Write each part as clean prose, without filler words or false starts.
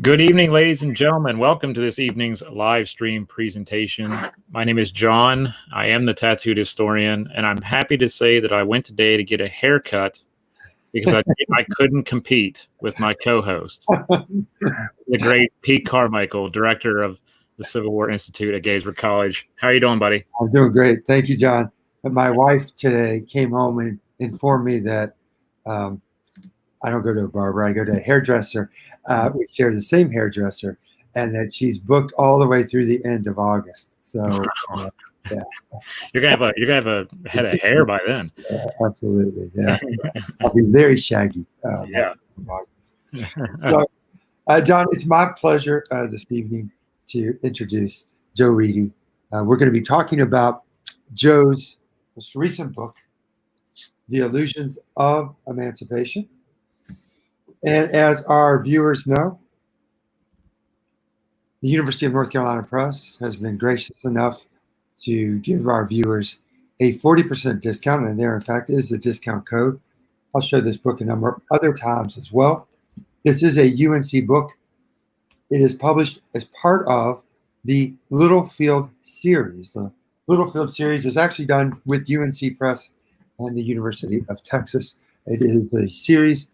Good evening, ladies and gentlemen. Welcome to this evening's live stream presentation. My name is John. I am the tattooed historian, and I'm happy to say that I went today to get a haircut because I couldn't compete with my co-host, the great Pete Carmichael, director of the Civil War Institute at Gettysburg College. How are you doing, buddy? I'm doing great. Thank you, John. My wife today came home and informed me that I don't go to a barber. I go to a hairdresser. We share the same hairdresser, and that she's booked all the way through the end of August. So, yeah, you're gonna have a head of hair by then. Absolutely, yeah. I'll be very shaggy. Yeah. So, John, it's my pleasure this evening to introduce Joe Reidy. We're going to be talking about Joe's most recent book, The Illusions of Emancipation. And as our viewers know, the University of North Carolina Press has been gracious enough to give our viewers a 40% discount, and there, in fact, is the discount code. I'll show this book a number of other times as well. This is a UNC book. It is published as part of the Littlefield series. The Littlefield series is actually done with UNC Press and the University of Texas. It is a series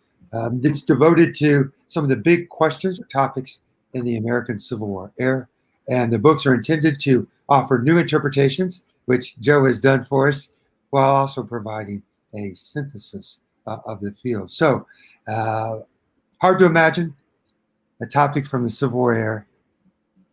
that's devoted to some of the big questions or topics in the American Civil War era. And the books are intended to offer new interpretations, which Joe has done for us, while also providing a synthesis of the field. So, hard to imagine a topic from the Civil War era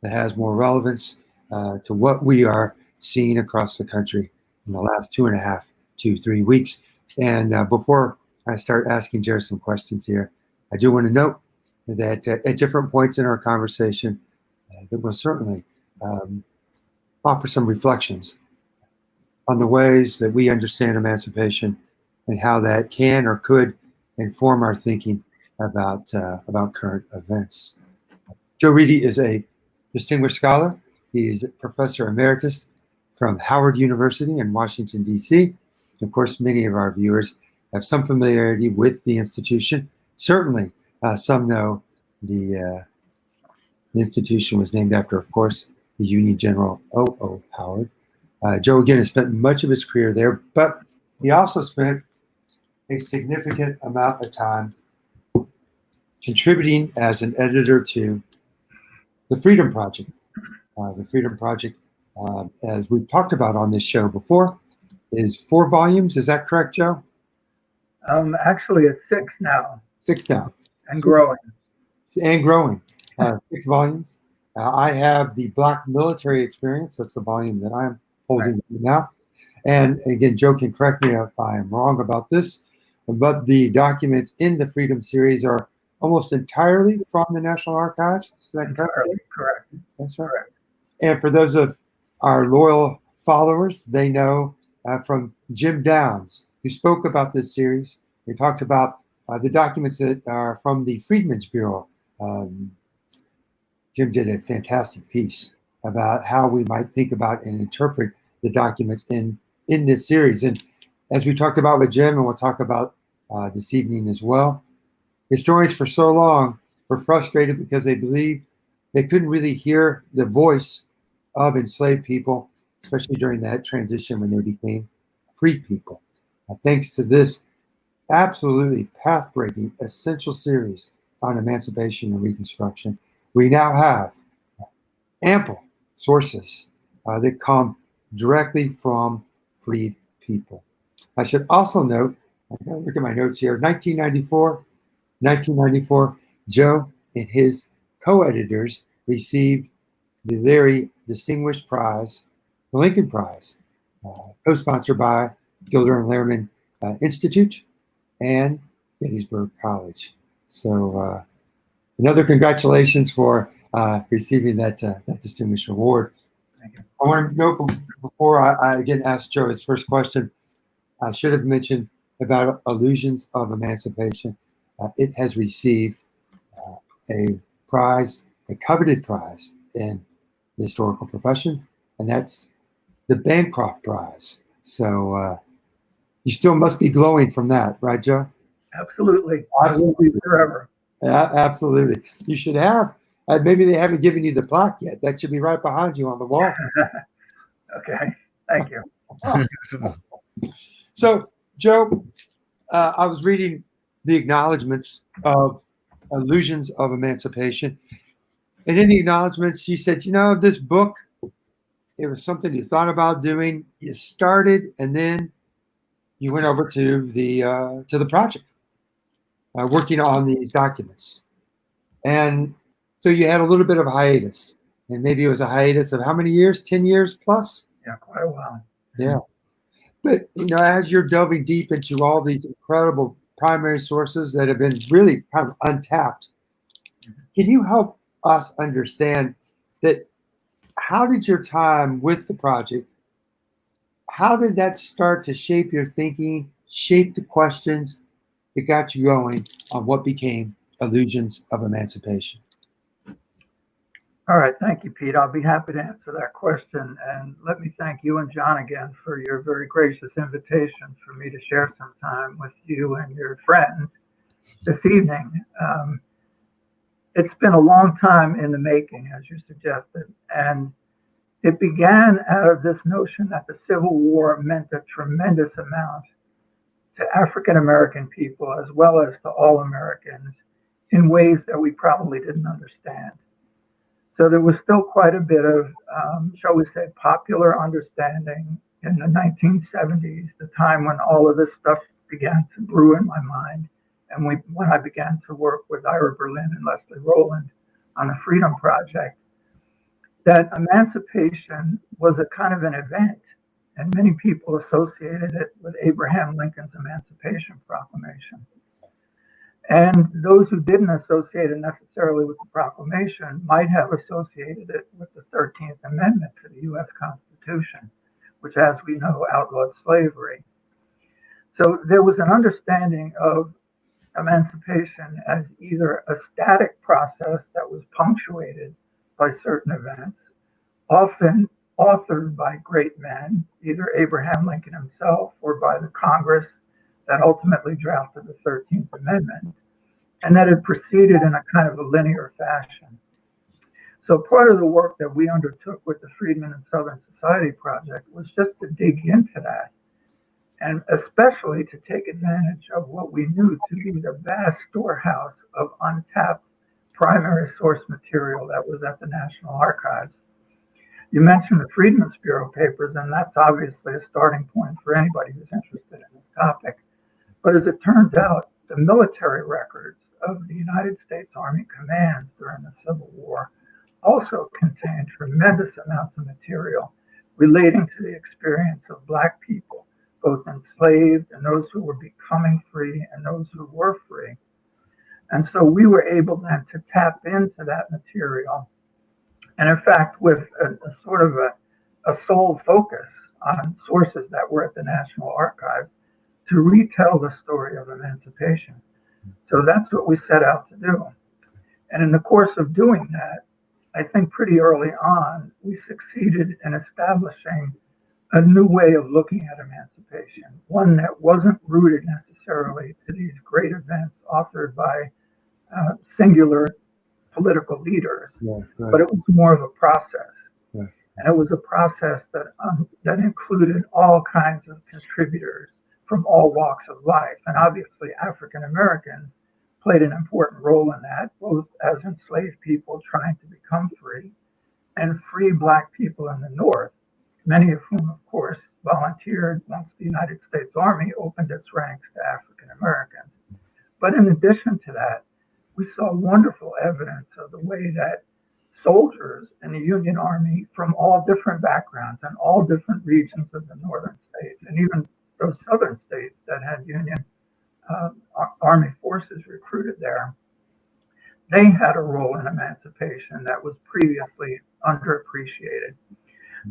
that has more relevance to what we are seeing across the country in the last 2.5 to 3 weeks. And before I start asking Jared some questions here, I do want to note that at different points in our conversation, that we'll certainly offer some reflections on the ways that we understand emancipation and how that can or could inform our thinking about current events. Joe Reidy is a distinguished scholar. He's Professor Emeritus from Howard University in Washington, D.C. Of course, many of our viewers have some familiarity with the institution. Certainly, some know the institution was named after, of course, the Union General O.O. Howard. Joe, again, has spent much of his career there, but he also spent a significant amount of time contributing as an editor to the Freedom Project. The Freedom Project, as we've talked about on this show before, is 4 volumes. Is that correct, Joe? Actually, it's 6 now. 6 now. And growing. And growing. 6 volumes. I have the Black Military Experience. That's the volume that I'm holding now. And again, Joe can correct me if I am wrong about this, but the documents in the Freedom series are almost entirely from the National Archives. Is that correct? Correct. That's right. Correct. And for those of our loyal followers, they know from Jim Downs, who spoke about this series. He talked about the documents that are from the Freedmen's Bureau. Jim did a fantastic piece about how we might think about and interpret the documents in this series. And as we talked about with Jim, and we'll talk about this evening as well, historians for so long were frustrated because they believed they couldn't really hear the voice of enslaved people, especially during that transition when they became free people. Thanks to this absolutely path-breaking, essential series on emancipation and Reconstruction, we now have ample sources that come directly from freed people. I should also note, I'm going to look at my notes here, 1994, Joe and his co-editors received the very distinguished prize, the Lincoln Prize, co-sponsored by Gilder and Lehrman Institute and Gettysburg College. So another congratulations for receiving that distinguished award. Thank you. I want to note before I again ask Joe his first question, I should have mentioned about Illusions of Emancipation. It has received a prize, a coveted prize in the historical profession, and that's the Bancroft Prize. So you still must be glowing from that, right, Joe? Absolutely. I will be forever. Absolutely. You should have. Maybe they haven't given you the plaque yet. That should be right behind you on the wall. Okay. Thank you. So, Joe, I was reading the acknowledgments of Illusions of Emancipation. And in the acknowledgments, you said, this book, it was something you thought about doing. You started, and then you went over to the project, working on these documents. And so you had a little bit of a hiatus. And maybe it was a hiatus of how many years? 10 years plus? Yeah, quite a while. Yeah. But, as you're delving deep into all these incredible primary sources that have been really kind of untapped, can you help us understand that how did your time with the project, how did that start to shape your thinking, shape the questions that got you going on what became Illusions of Emancipation? All right. Thank you, Pete. I'll be happy to answer that question. And let me thank you and John again for your very gracious invitation for me to share some time with you and your friends this evening. It's been a long time in the making, as you suggested, and it began out of this notion that the Civil War meant a tremendous amount to African American people as well as to all Americans in ways that we probably didn't understand. So there was still quite a bit of, shall we say, popular understanding in the 1970s, the time when all of this stuff began to brew in my mind. And when I began to work with Ira Berlin and Leslie Rowland on the Freedom Project, that emancipation was a kind of an event. And many people associated it with Abraham Lincoln's Emancipation Proclamation. And those who didn't associate it necessarily with the Proclamation might have associated it with the 13th Amendment to the U.S. Constitution, which, as we know, outlawed slavery. So there was an understanding of emancipation as either a static process that was punctuated by certain events, often authored by great men, either Abraham Lincoln himself or by the Congress that ultimately drafted the 13th Amendment, and that it proceeded in a kind of a linear fashion. So part of the work that we undertook with the Freedmen and Southern Society Project was just to dig into that, and especially to take advantage of what we knew to be the vast storehouse of untapped primary source material that was at the National Archives. You mentioned the Freedmen's Bureau papers, and that's obviously a starting point for anybody who's interested in this topic. But as it turns out, the military records of the United States Army commands during the Civil War also contain tremendous amounts of material relating to the experience of Black people, both enslaved and those who were becoming free and those who were free. And so we were able then to tap into that material. And in fact, with a sort of a sole focus on sources that were at the National Archives, to retell the story of emancipation. So that's what we set out to do. And in the course of doing that, I think pretty early on, we succeeded in establishing a new way of looking at emancipation, one that wasn't rooted necessarily to these great events authored by singular political leaders, but it was more of a process. Yeah. And it was a process that included all kinds of contributors from all walks of life. And obviously, African Americans played an important role in that, both as enslaved people trying to become free and free Black people in the North, many of whom, of course, volunteered once the United States Army opened its ranks to African Americans. But in addition to that, we saw wonderful evidence of the way that soldiers in the Union Army from all different backgrounds and all different regions of the northern states, and even those southern states that had Union Army forces recruited there, they had a role in emancipation that was previously underappreciated.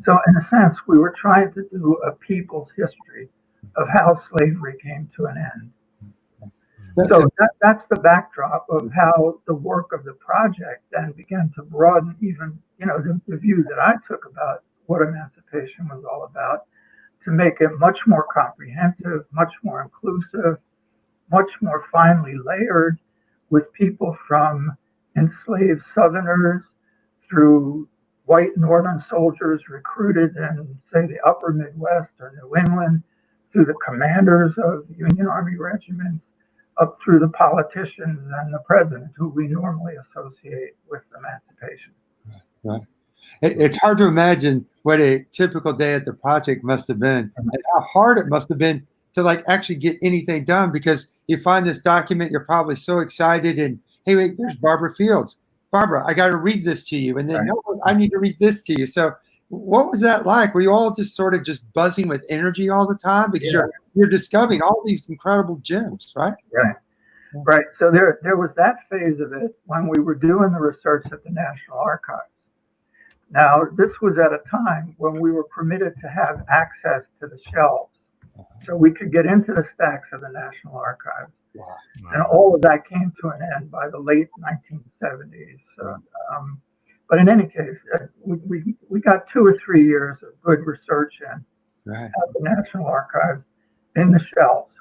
So in a sense, we were trying to do a people's history of how slavery came to an end. So that's the backdrop of how the work of the project then began to broaden even, the view that I took about what emancipation was all about, to make it much more comprehensive, much more inclusive, much more finely layered, with people from enslaved Southerners through white Northern soldiers recruited in, say, the upper Midwest or New England, through the commanders of Union Army regiments, up through the politicians and the president, who we normally associate with emancipation. Right. It's hard to imagine what a typical day at the project must have been, and how hard it must have been to actually get anything done, because you find this document, you're probably so excited, and hey, wait, there's Barbara Fields. Barbara, I got to read this to you, and then no, I need to read this to you. So, what was that like? Were you all just sort of just buzzing with energy all the time, because you're discovering all these incredible gems, right? Right. So there was that phase of it when we were doing the research at the National Archives. Now, this was at a time when we were permitted to have access to the shelves, so we could get into the stacks of the National Archives. Wow. And all of that came to an end by the late 1970s. But in any case, we got 2 or 3 years of good research in at the National Archives in the shelves.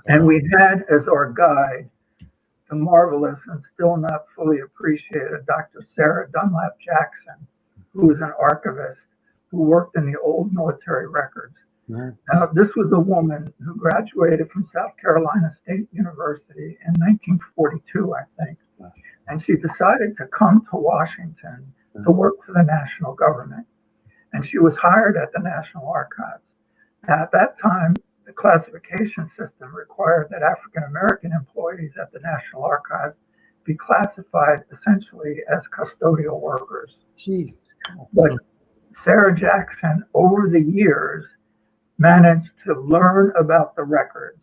And we had as our guide the marvelous and still not fully appreciated Dr. Sara Dunlap Jackson, who was an archivist who worked in the old military records. Now, this was a woman who graduated from South Carolina State University in 1942, I think. And she decided to come to Washington to work for the national government. And she was hired at the National Archives. Now, at that time, the classification system required that African-American employees at the National Archives be classified essentially as custodial workers. Jesus. But Sara Jackson, over the years, managed to learn about the records.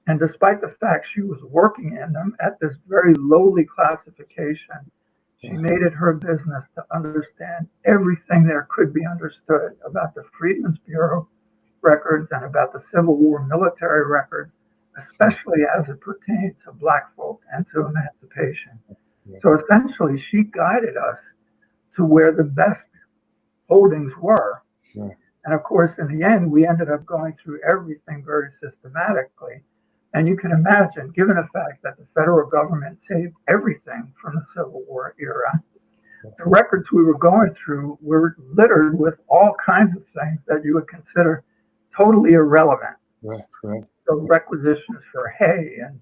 And despite the fact she was working in them at this very lowly classification, she made it her business to understand everything there could be understood about the Freedmen's Bureau records and about the Civil War military records, especially as it pertained to Black folk and to emancipation. So essentially, she guided us to where the best holdings were. And of course, in the end, we ended up going through everything very systematically. And you can imagine, given the fact that the federal government saved everything from the Civil War era, the records we were going through were littered with all kinds of things that you would consider totally irrelevant. So requisitions for hay and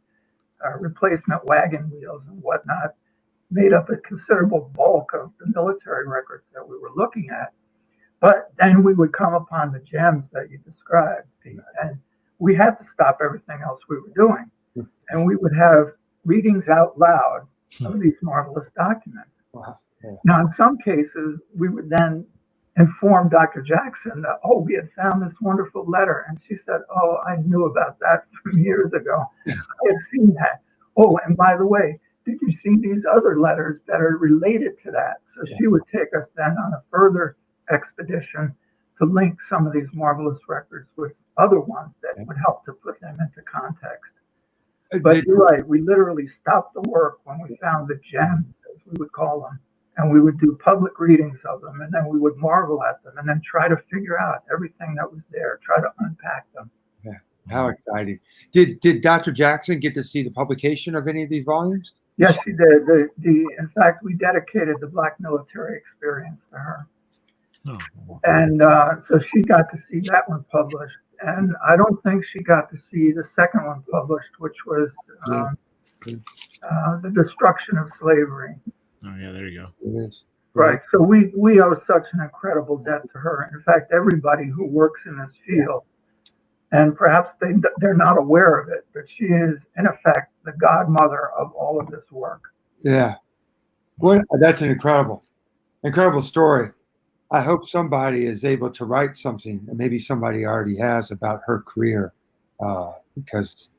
replacement wagon wheels and whatnot made up a considerable bulk of the military records that we were looking at. But then we would come upon the gems that you described, Pete, and we had to stop everything else we were doing. And we would have readings out loud of these marvelous documents. Now, in some cases, we would then inform Dr. Jackson that, we had found this wonderful letter. And she said, I knew about that from years ago. I had seen that. And by the way, did you see these other letters that are related to that? So she would take us then on a further expedition to link some of these marvelous records with other ones that would help to put them into context. But you're right, we literally stopped the work when we found the gems, as we would call them, and we would do public readings of them, and then we would marvel at them, and then try to figure out everything that was there, try to unpack them. How exciting. Did Dr. Jackson get to see the publication of any of these volumes? Yes, she did. In fact, we dedicated the Black military experience to her. And so she got to see that one published. And I don't think she got to see the second one published, which was The Destruction of Slavery. Oh, yeah, there you go. It is. Right. So we owe such an incredible debt to her. In fact, everybody who works in this field, and perhaps they're not aware of it, but she is, in effect, the godmother of all of this work. Yeah. That's an incredible story. I hope somebody is able to write something, and maybe somebody already has, about her career, because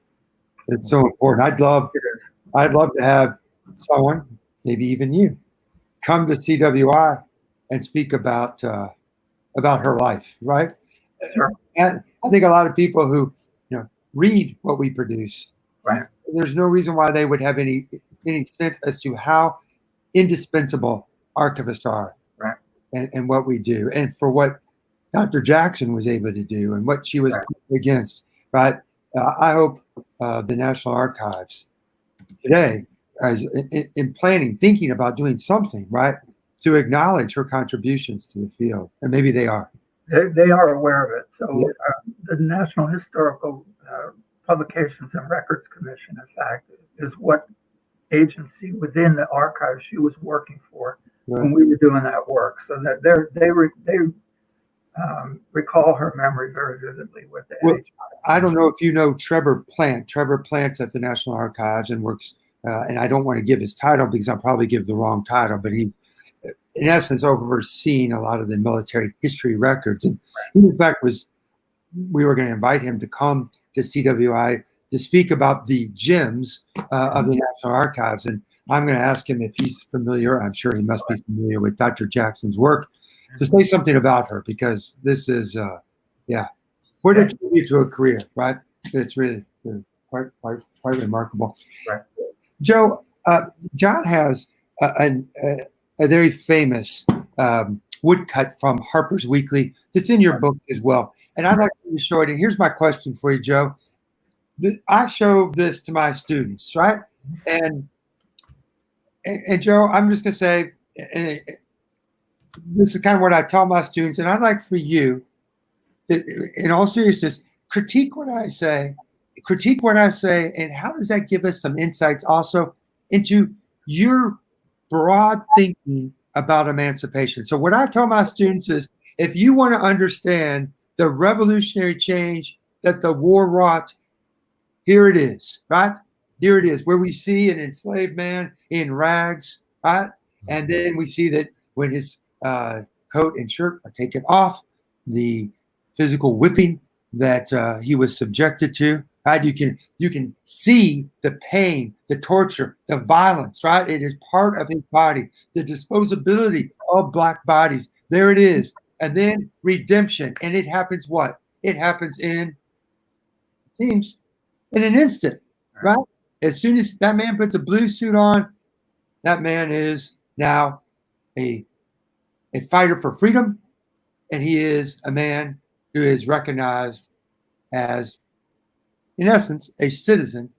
it's so important. I'd love to have someone, maybe even you, come to CWI and speak about her life, right? Sure. I think a lot of people who, read what we produce, Right. there's no reason why they would have any sense as to how indispensable archivists are, Right. and what we do, and for what Dr. Jackson was able to do, and what she was Right. against. Right. I hope the National Archives today is in planning, thinking about doing something, right, to acknowledge her contributions to the field, and maybe they are. They are aware of it. So Yeah. the National Historical Publications and Records Commission, in fact, is what agency within the archives she was working for when we were doing that work. So that they recall her memory very vividly with the Well, I don't know if you know Trevor Plante. Trevor Plante's at the National Archives and works, and I don't want to give his title because I'll probably give the wrong title, but he, in essence, overseeing a lot of the military history records. And he, in fact, we were going to invite him to come to CWI to speak about the gems of the National Archives. And I'm going to ask him if he's familiar. I'm sure he must be familiar with Dr. Jackson's work, to say something about her, because this is, what a tribute to a career, right? It's really quite remarkable. Right. Joe, John has a very famous woodcut from Harper's Weekly that's in your book as well. And I'd like to show it. And here's my question for you, Joe. I show this to my students, right? And Joe, I'm just going to say, and this is kind of what I tell my students, and I'd like for you, in all seriousness, critique what I say, and how does that give us some insights also into your broad thinking about emancipation? So what I tell my students is, if you want to understand the revolutionary change that the war wrought, here it is, right? Here it is, where we see an enslaved man in rags, right? And then we see that when his coat and shirt are taken off, the physical whipping that he was subjected to, right? You can see the pain, the torture, the violence, right? It is part of his body, the disposability of Black bodies. There it is. And then redemption. And it happens what? It happens in an instant, right? As soon as that man puts a blue suit on, that man is now a fighter for freedom, and he is a man who is recognized as, in essence, a citizen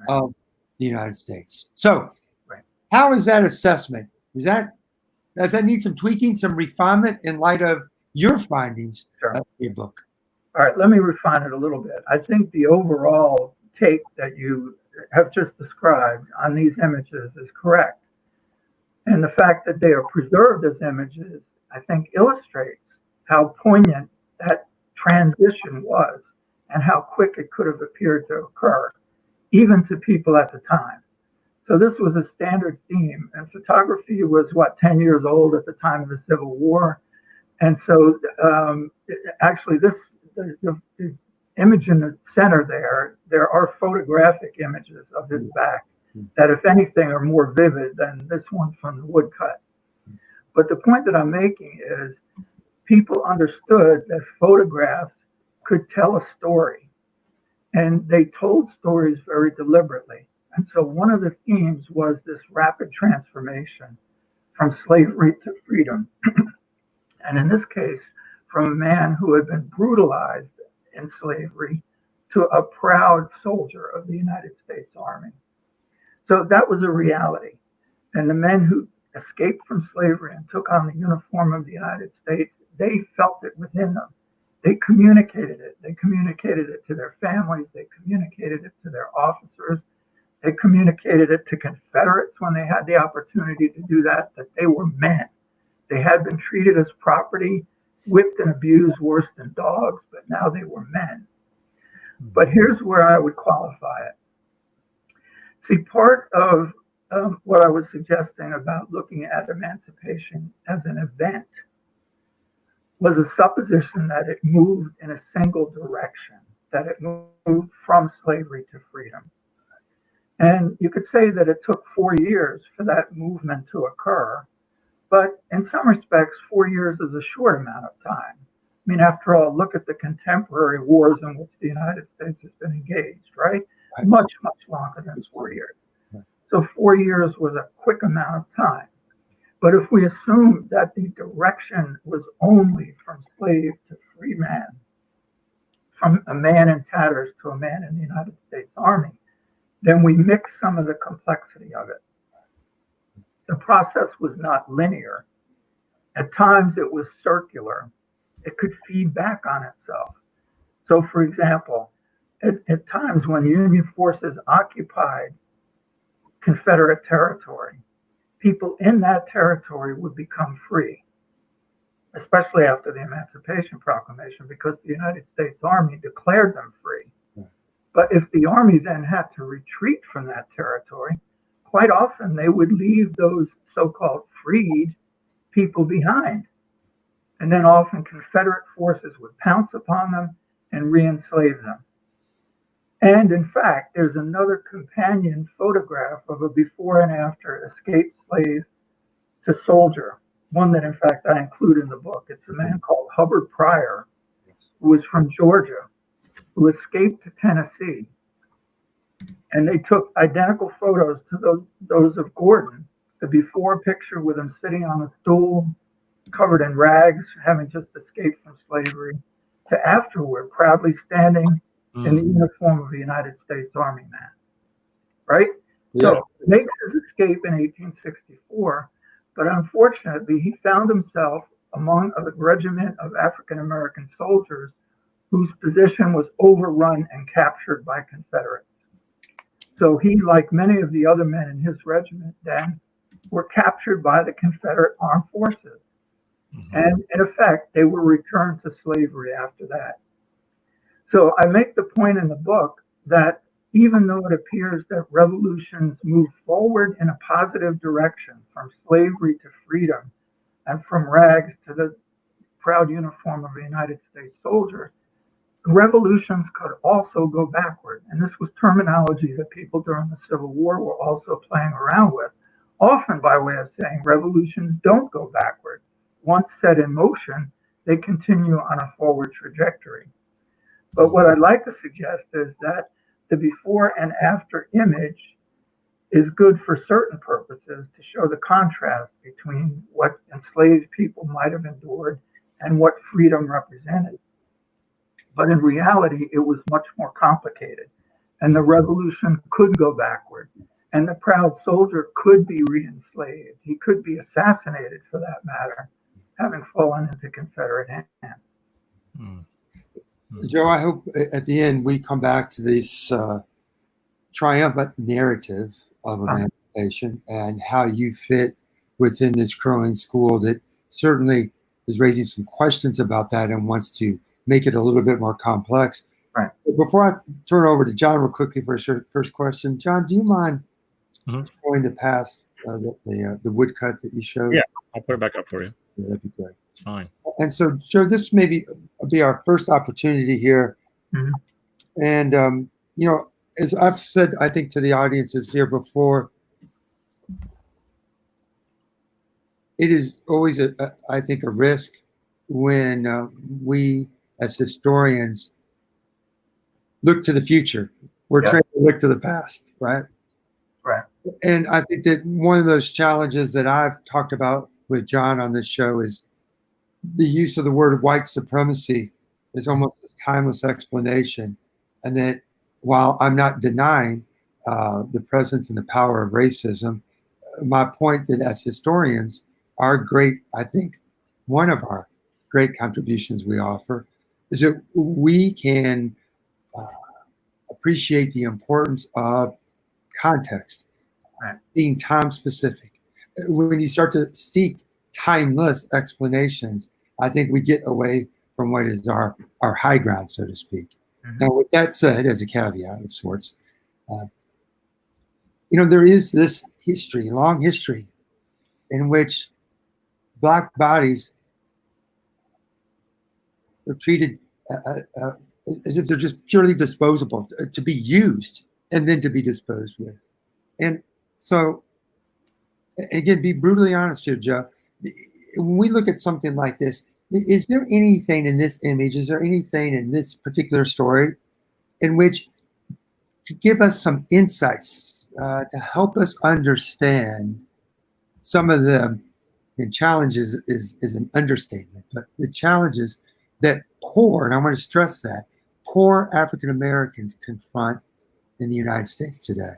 of the United States. So, how is that assessment? Does that need some tweaking, some refinement in light of your findings of your book? All right, let me refine it a little bit. I think the overall take that you have just described on these images is correct. And the fact that they are preserved as images, I think, illustrates how poignant that transition was and how quick it could have appeared to occur, even to people at the time. So this was a standard theme, and photography was, 10 years old at the time of the Civil War. And so actually the image in the center there are photographic images of his back that, if anything, are more vivid than this one from the woodcut. But the point that I'm making is people understood that photographs could tell a story, and they told stories very deliberately. And so one of the themes was this rapid transformation from slavery to freedom. And in this case, from a man who had been brutalized in slavery to a proud soldier of the United States Army. So that was a reality. And the men who escaped from slavery and took on the uniform of the United States, they felt it within them. They communicated it. They communicated it to their families. They communicated it to their officers. They communicated it to Confederates when they had the opportunity to do that they were men. They had been treated as property, whipped and abused worse than dogs, but now they were men. But here's where I would qualify it. See, part of what I was suggesting about looking at emancipation as an event was a supposition that it moved in a single direction, that it moved from slavery to freedom. And you could say that it took 4 years for that movement to occur, but in some respects, 4 years is a short amount of time. I mean, after all, look at the contemporary wars in which the United States has been engaged, right? Much, much longer than 4 years. So 4 years was a quick amount of time. But if we assume that the direction was only from slave to free man, from a man in tatters to a man in the United States Army, then we mix some of the complexity of it. The process was not linear. At times it was circular. It could feed back on itself. So, for example, at times when Union forces occupied Confederate territory, people in that territory would become free, especially after the Emancipation Proclamation, because the United States Army declared them free. But if the Army then had to retreat from that territory, quite often they would leave those so-called freed people behind. And then often Confederate forces would pounce upon them and re-enslave them. And in fact, there's another companion photograph of a before and after escaped slave to soldier, one that in fact I include in the book. It's a man called Hubbard Pryor, who was from Georgia, who escaped to Tennessee. And they took identical photos to those of Gordon, the before picture with him sitting on a stool, covered in rags, having just escaped from slavery, to afterward, proudly standing in the uniform of a United States Army man, right? Yeah. So he makes his escape in 1864, but unfortunately he found himself among a regiment of African-American soldiers whose position was overrun and captured by Confederates. So he, like many of the other men in his regiment then, were captured by the Confederate armed forces. And in effect, they were returned to slavery after that. So I make the point in the book that even though it appears that revolutions move forward in a positive direction from slavery to freedom and from rags to the proud uniform of a United States soldier, revolutions could also go backward. And this was terminology that people during the Civil War were also playing around with, often by way of saying revolutions don't go backward. Once set in motion, they continue on a forward trajectory. But what I'd like to suggest is that the before and after image is good for certain purposes to show the contrast between what enslaved people might have endured and what freedom represented. But in reality, it was much more complicated. And the revolution could go backward. And the proud soldier could be re-enslaved. He could be assassinated, for that matter, having fallen into Confederate hands. Joe, I hope at the end we come back to this triumphant narrative of emancipation and how you fit within this growing school that certainly is raising some questions about that and wants to make it a little bit more complex. Right. But before I turn over to John real quickly for a first question, John, do you mind showing the past, the woodcut that you showed? Yeah, I'll put it back up for you. Yeah, that'd be great. It's fine. And so, Joe, this may be our first opportunity here. And, you know, as I've said, I think to the audiences here before, it is always, I think, a risk when we as historians look to the future. We're trained to look to the past, right? Right. And I think that one of those challenges that I've talked about with John on this show is the use of the word white supremacy is almost a timeless explanation. And that while I'm not denying the presence and the power of racism, my point that as historians, our great, I think, one of our great contributions we offer is that we can appreciate the importance of context, being time specific. When you start to seek timeless explanations, I think we get away from what is our high ground, so to speak. Now, with that said, as a caveat of sorts, you know, there is this history, long history, in which Black bodies are treated as if they're just purely disposable, to be used and then to be disposed with. And so, again, be brutally honest here, Joe. When we look at something like this, Is there anything in this image, is there anything in this particular story in which to give us some insights to help us understand some of the challenges is an understatement, but the challenges that poor, and I want to stress that, poor African Americans confront in the United States today?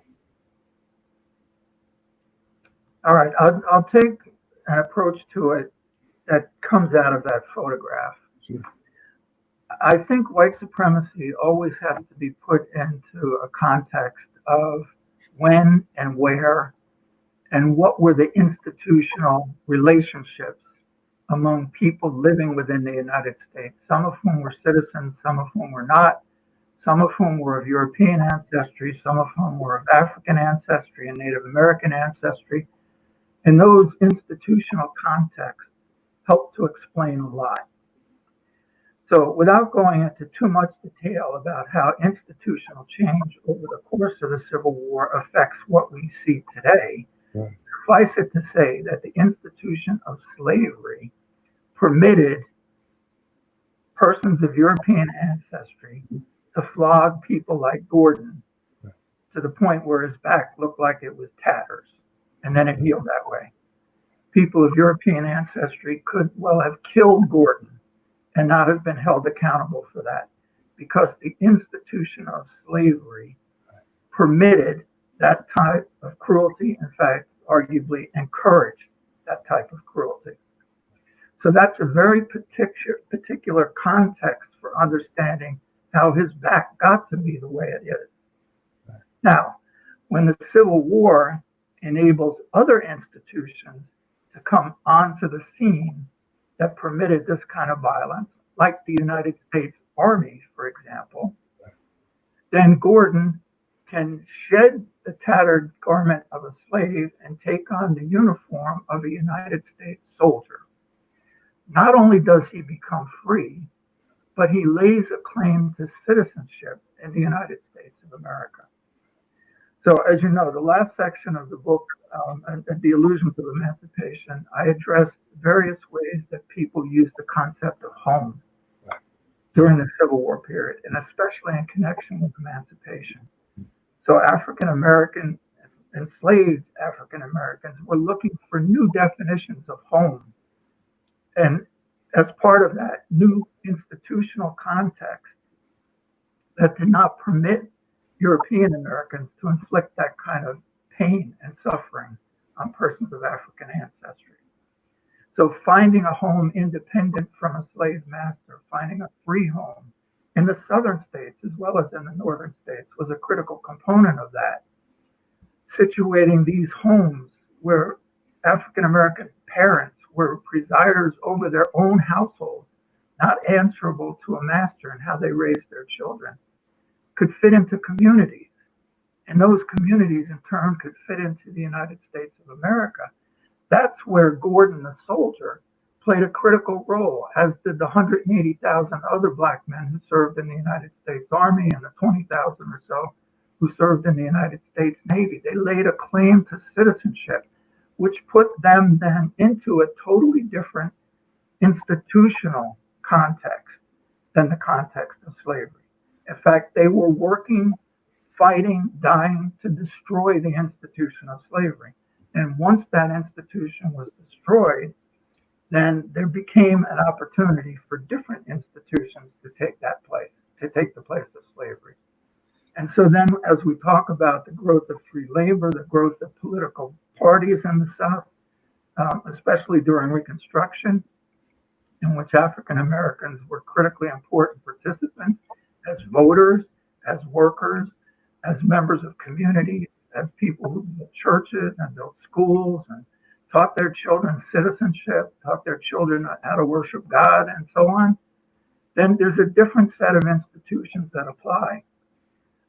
All right, I'll take an approach to it that comes out of that photograph. Sure. I think white supremacy always has to be put into a context of when and where and what were the institutional relationships among people living within the United States, some of whom were citizens, some of whom were not, some of whom were of European ancestry, some of whom were of African ancestry and Native American ancestry. And those institutional contexts help to explain a lot. So without going into too much detail about how institutional change over the course of the Civil War affects what we see today, Right. suffice it to say that the institution of slavery permitted persons of European ancestry to flog people like Gordon to the point where his back looked like it was tatters, and then it healed that way. People of European ancestry could well have killed Gordon and not have been held accountable for that, because the institution of slavery permitted that type of cruelty, in fact, arguably encouraged that type of cruelty. So that's a very particular context for understanding how his back got to be the way it is. Now, when the Civil War enables other institutions to come onto the scene that permitted this kind of violence, like the United States Army, for example, then Gordon can shed the tattered garment of a slave and take on the uniform of a United States soldier. Not only does he become free, but he lays a claim to citizenship in the United States of America. So as you know, the last section of the book, and the illusions of emancipation, I addressed various ways that people use the concept of home during the Civil War period, and especially in connection with emancipation. So African American, enslaved African Americans were looking for new definitions of home. And as part of that, new institutional context that did not permit European Americans to inflict that kind of pain and suffering on persons of African ancestry. So finding a home independent from a slave master, finding a free home in the southern states as well as in the northern states was a critical component of that. Situating these homes where African American parents were presiders over their own household, not answerable to a master in how they raised their children, could fit into communities. And those communities in turn could fit into the United States of America. That's where Gordon the soldier played a critical role, as did the 180,000 other black men who served in the United States Army and the 20,000 or so who served in the United States Navy. They laid a claim to citizenship, which put them then into a totally different institutional context than the context of slavery. In fact, they were working, fighting, dying to destroy the institution of slavery. And once that institution was destroyed, then there became an opportunity for different institutions to take that place, to take the place of slavery. And so then as we talk about the growth of free labor, the growth of political parties in the South, especially during Reconstruction, in which African Americans were critically important participants as voters, as workers, as members of communities, as people who built churches and built schools and taught their children citizenship, taught their children how to worship God and so on, then there's a different set of institutions that apply.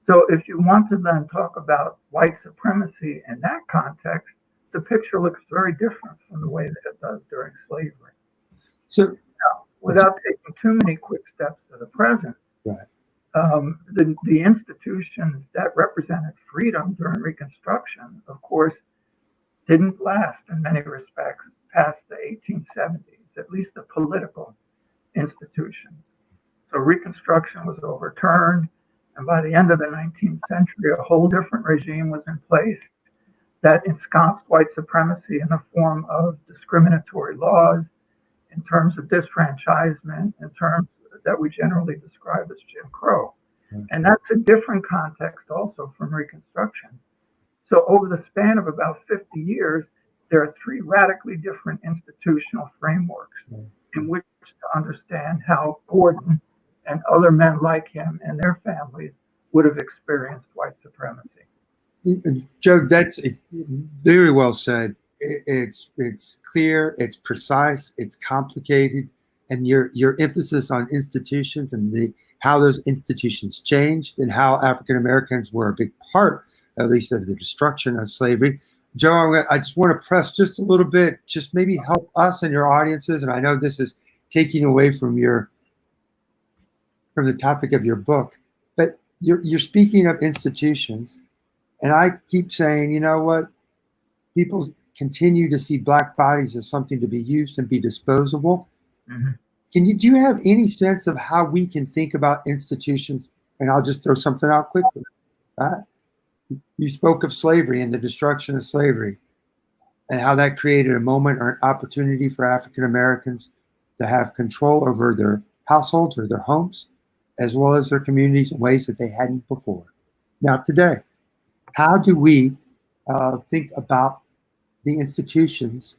So if you want to then talk about white supremacy in that context, the picture looks very different from the way that it does during slavery. So, now, without taking too many quick steps to the present, right. The institutions that represented freedom during Reconstruction, of course, didn't last in many respects past the 1870s, at least the political So Reconstruction was overturned, and by the end of the 19th century, a whole different regime was in place that ensconced white supremacy in the form of discriminatory laws, in terms of disfranchisement, in terms that we generally describe as Jim Crow. And that's a different context also from Reconstruction. So over the span of about 50 years, there are three radically different institutional frameworks in which to understand how Gordon and other men like him and their families would have experienced white supremacy. Joe, that's very well said. It's clear, it's precise, it's complicated, and your emphasis on institutions and how those institutions changed and how African Americans were a big part, at least, of the destruction of slavery. Joe, I just want to press just a little bit, just maybe help us and your audiences. And I know this is taking away from the topic of your book, but you're speaking of institutions, and I keep saying, you know what, people continue to see Black bodies as something to be used and be disposable. Mm-hmm. Do you have any sense of how we can think about institutions? And I'll just throw something out quickly. You spoke of slavery and the destruction of slavery and how that created a moment or an opportunity for African Americans to have control over their households or their homes, as well as their communities in ways that they hadn't before. Now, today, how do we think about the institutions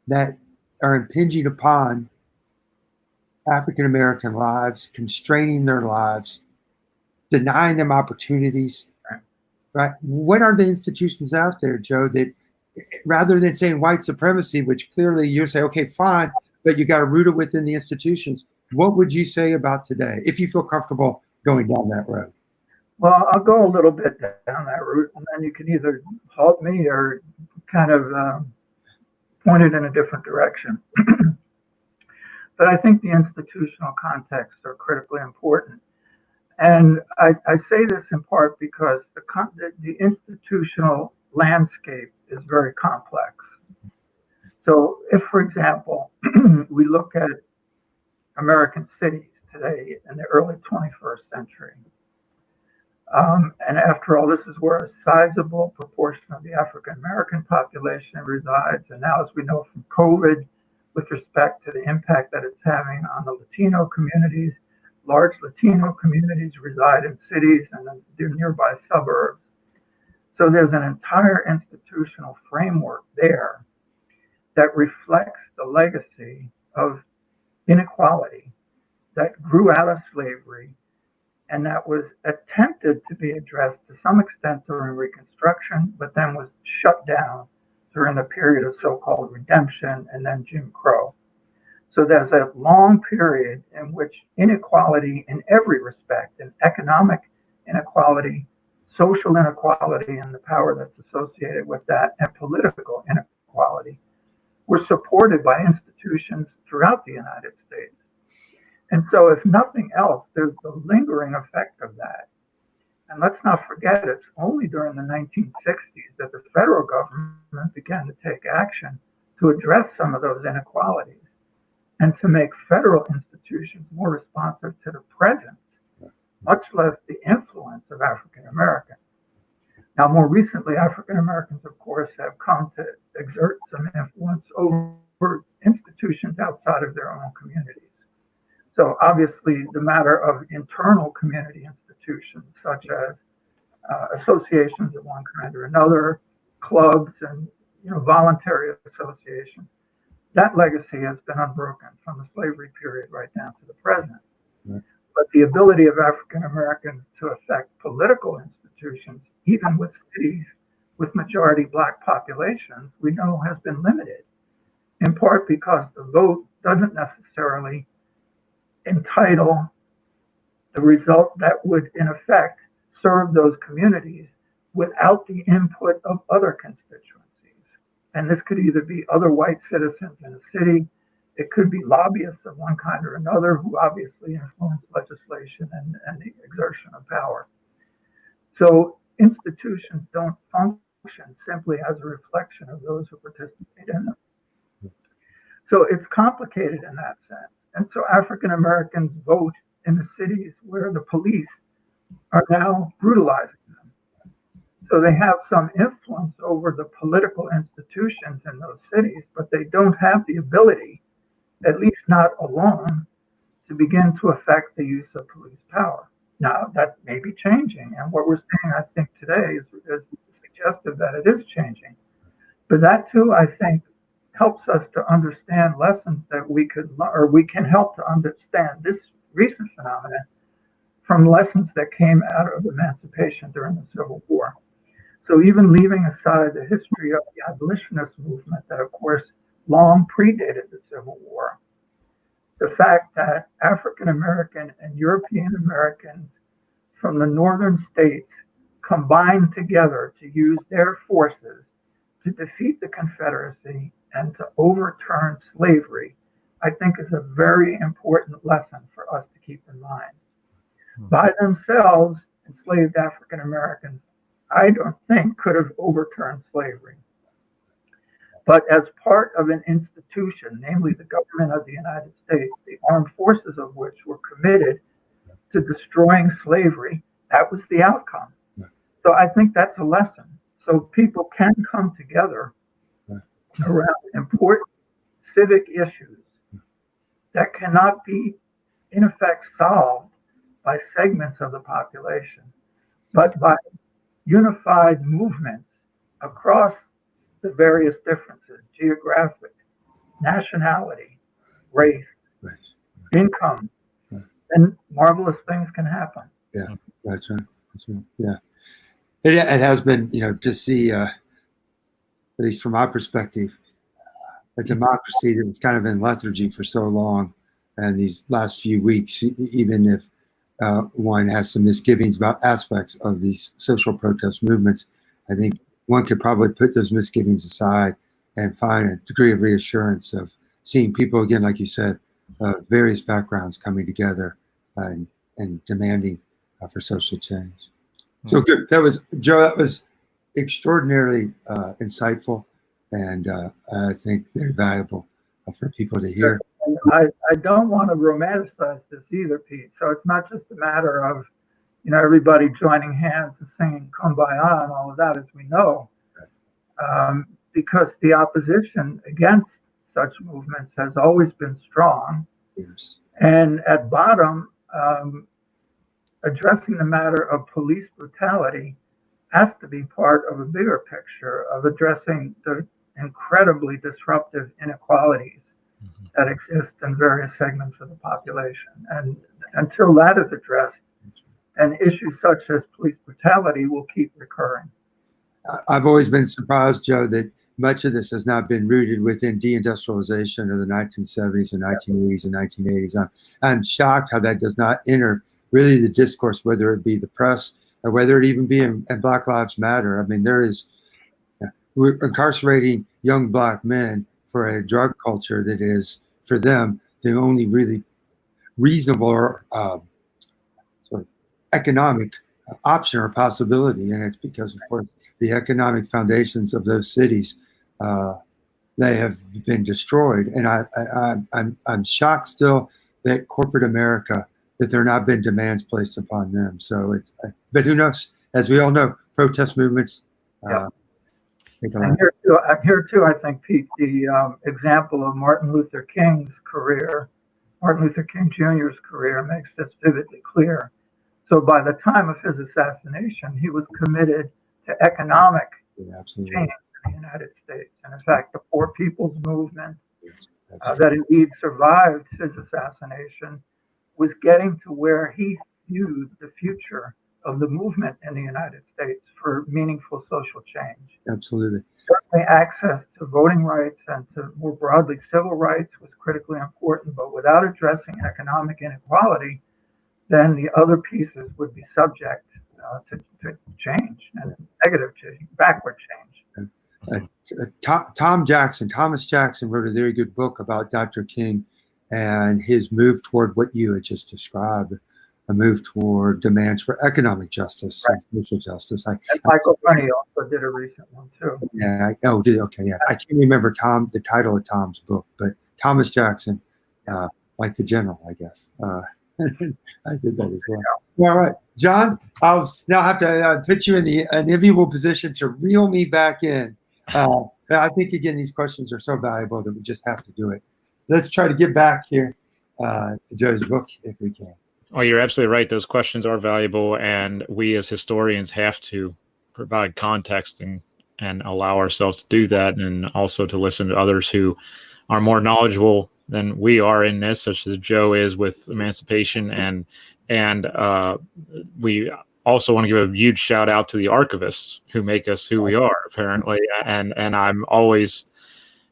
that are impinging upon African American lives, constraining their lives, denying them opportunities, right? What are the institutions out there, Joe, that rather than saying white supremacy, which clearly you say, okay, fine, but you got to root it within the institutions, what would you say about today, if you feel comfortable going down that road? Well, I'll go a little bit down that route, and then you can either halt me or kind of point it in a different direction. But I think the institutional contexts are critically important. And I say this in part because the institutional landscape is very complex. So if, for example, we look at American cities today in the early 21st century, and after all, this is where a sizable proportion of the African American population resides. And now, as we know from COVID, with respect to the impact that it's having on the Latino communities, large Latino communities reside in cities and their nearby suburbs. So there's an entire institutional framework there that reflects the legacy of inequality that grew out of slavery and that was attempted to be addressed to some extent during Reconstruction, but then was shut down during the period of so-called redemption and then Jim Crow. So there's a long period in which inequality in every respect, and economic inequality, social inequality, and the power that's associated with that, and political inequality, were supported by institutions throughout the United States. And so if nothing else, there's the lingering effect of that. And let's not forget, it's only during the 1960s that the federal government began to take action to address some of those inequalities and to make federal institutions more responsive to the presence, much less the influence of African Americans. Now, more recently, African Americans, of course, have come to exert some influence over institutions outside of their own communities. So obviously, the matter of internal community institutions, such as associations of one kind or another, clubs, and voluntary associations, that legacy has been unbroken from the slavery period right down to the present. Right. But the ability of African Americans to affect political institutions, even with cities with majority Black populations, we know has been limited, in part because the vote doesn't necessarily entitle the result that would, in effect, serve those communities without the input of other constituencies. And this could either be other white citizens in a city, it could be lobbyists of one kind or another who obviously influence legislation and the exertion of power. So institutions don't function simply as a reflection of those who participate in them. So it's complicated in that sense. And so African Americans vote in the cities where the police are now brutalizing them. So they have some influence over the political institutions in those cities, but they don't have the ability, at least not alone, to begin to affect the use of police power. Now, that may be changing, and what we're seeing, I think, today is suggestive that it is changing. But that, too, I think, helps us to understand lessons that we can help to understand this recent phenomenon from lessons that came out of emancipation during the Civil War. So even leaving aside the history of the abolitionist movement that, of course, long predated the Civil War, the fact that African American and European Americans from the northern states combined together to use their forces to defeat the Confederacy and to overturn slavery, I think is a very important lesson for us to keep in mind. By themselves, enslaved African Americans, I don't think could have overturned slavery. But as part of an institution, namely the government of the United States, the armed forces of which were committed to destroying slavery, that was the outcome. So I think that's a lesson. So people can come together around important civic issues that cannot be, in effect, solved by segments of the population, but by unified movements across the various differences: geographic, nationality, race, income, and marvelous things can happen. Yeah, that's right. That's right. Yeah. It has been, to see, at least from my perspective, a democracy that was kind of in lethargy for so long, and these last few weeks, even if one has some misgivings about aspects of these social protest movements, I think one could probably put those misgivings aside and find a degree of reassurance of seeing people, again, like you said, various backgrounds coming together and demanding for social change. So good. That was, Joe, that was extraordinarily insightful and I think very valuable for people to hear. I don't want to romanticize this either, Pete. So it's not just a matter of, everybody joining hands and singing Kumbaya and all of that, as we know, because the opposition against such movements has always been strong. Yes. And at bottom, addressing the matter of police brutality has to be part of a bigger picture of addressing the incredibly disruptive inequalities that exist in various segments of the population. And until that is addressed, and issues such as police brutality will keep recurring. I've always been surprised, Joe, that much of this has not been rooted within deindustrialization of the 1970s and 1980s and 1980s. I'm shocked how that does not enter really the discourse, whether it be the press or whether it even be in Black Lives Matter. I mean, we're incarcerating young Black men for a drug culture that is, for them, the only really reasonable or sort of economic option or possibility. And it's because, of course, the economic foundations of those cities, they have been destroyed. And I'm shocked still that corporate America, that there have not been demands placed upon them. So but who knows? As we all know, protest movements. And here too, I think, Pete, the example of Martin Luther King Jr.'s career makes this vividly clear. So by the time of his assassination, he was committed to economic change in the United States. And in fact, the Poor People's Movement that indeed survived his assassination was getting to where he viewed the future of the movement in the United States for meaningful social change. Absolutely. Certainly access to voting rights and to more broadly civil rights was critically important, but without addressing economic inequality, then the other pieces would be subject to change, and negative change, backward change. Thomas Jackson wrote a very good book about Dr. King and his move toward what you had just described, a move toward demands for economic justice and social justice. And Michael Rennie also did a recent one too. Yeah. Okay. Yeah. I can't remember the title of Tom's book, but Thomas Jackson, like the general, I guess. I did that as well. All right, John, I'll now have to put you in the enviable position to reel me back in. I think, again, these questions are so valuable that we just have to do it. Let's try to get back here to Joe's book if we can. Oh, you're absolutely right. Those questions are valuable, and we as historians have to provide context and allow ourselves to do that, and also to listen to others who are more knowledgeable than we are in this, such as Joe is with Emancipation, and we also want to give a huge shout out to the archivists who make us who we are, apparently, and I'm always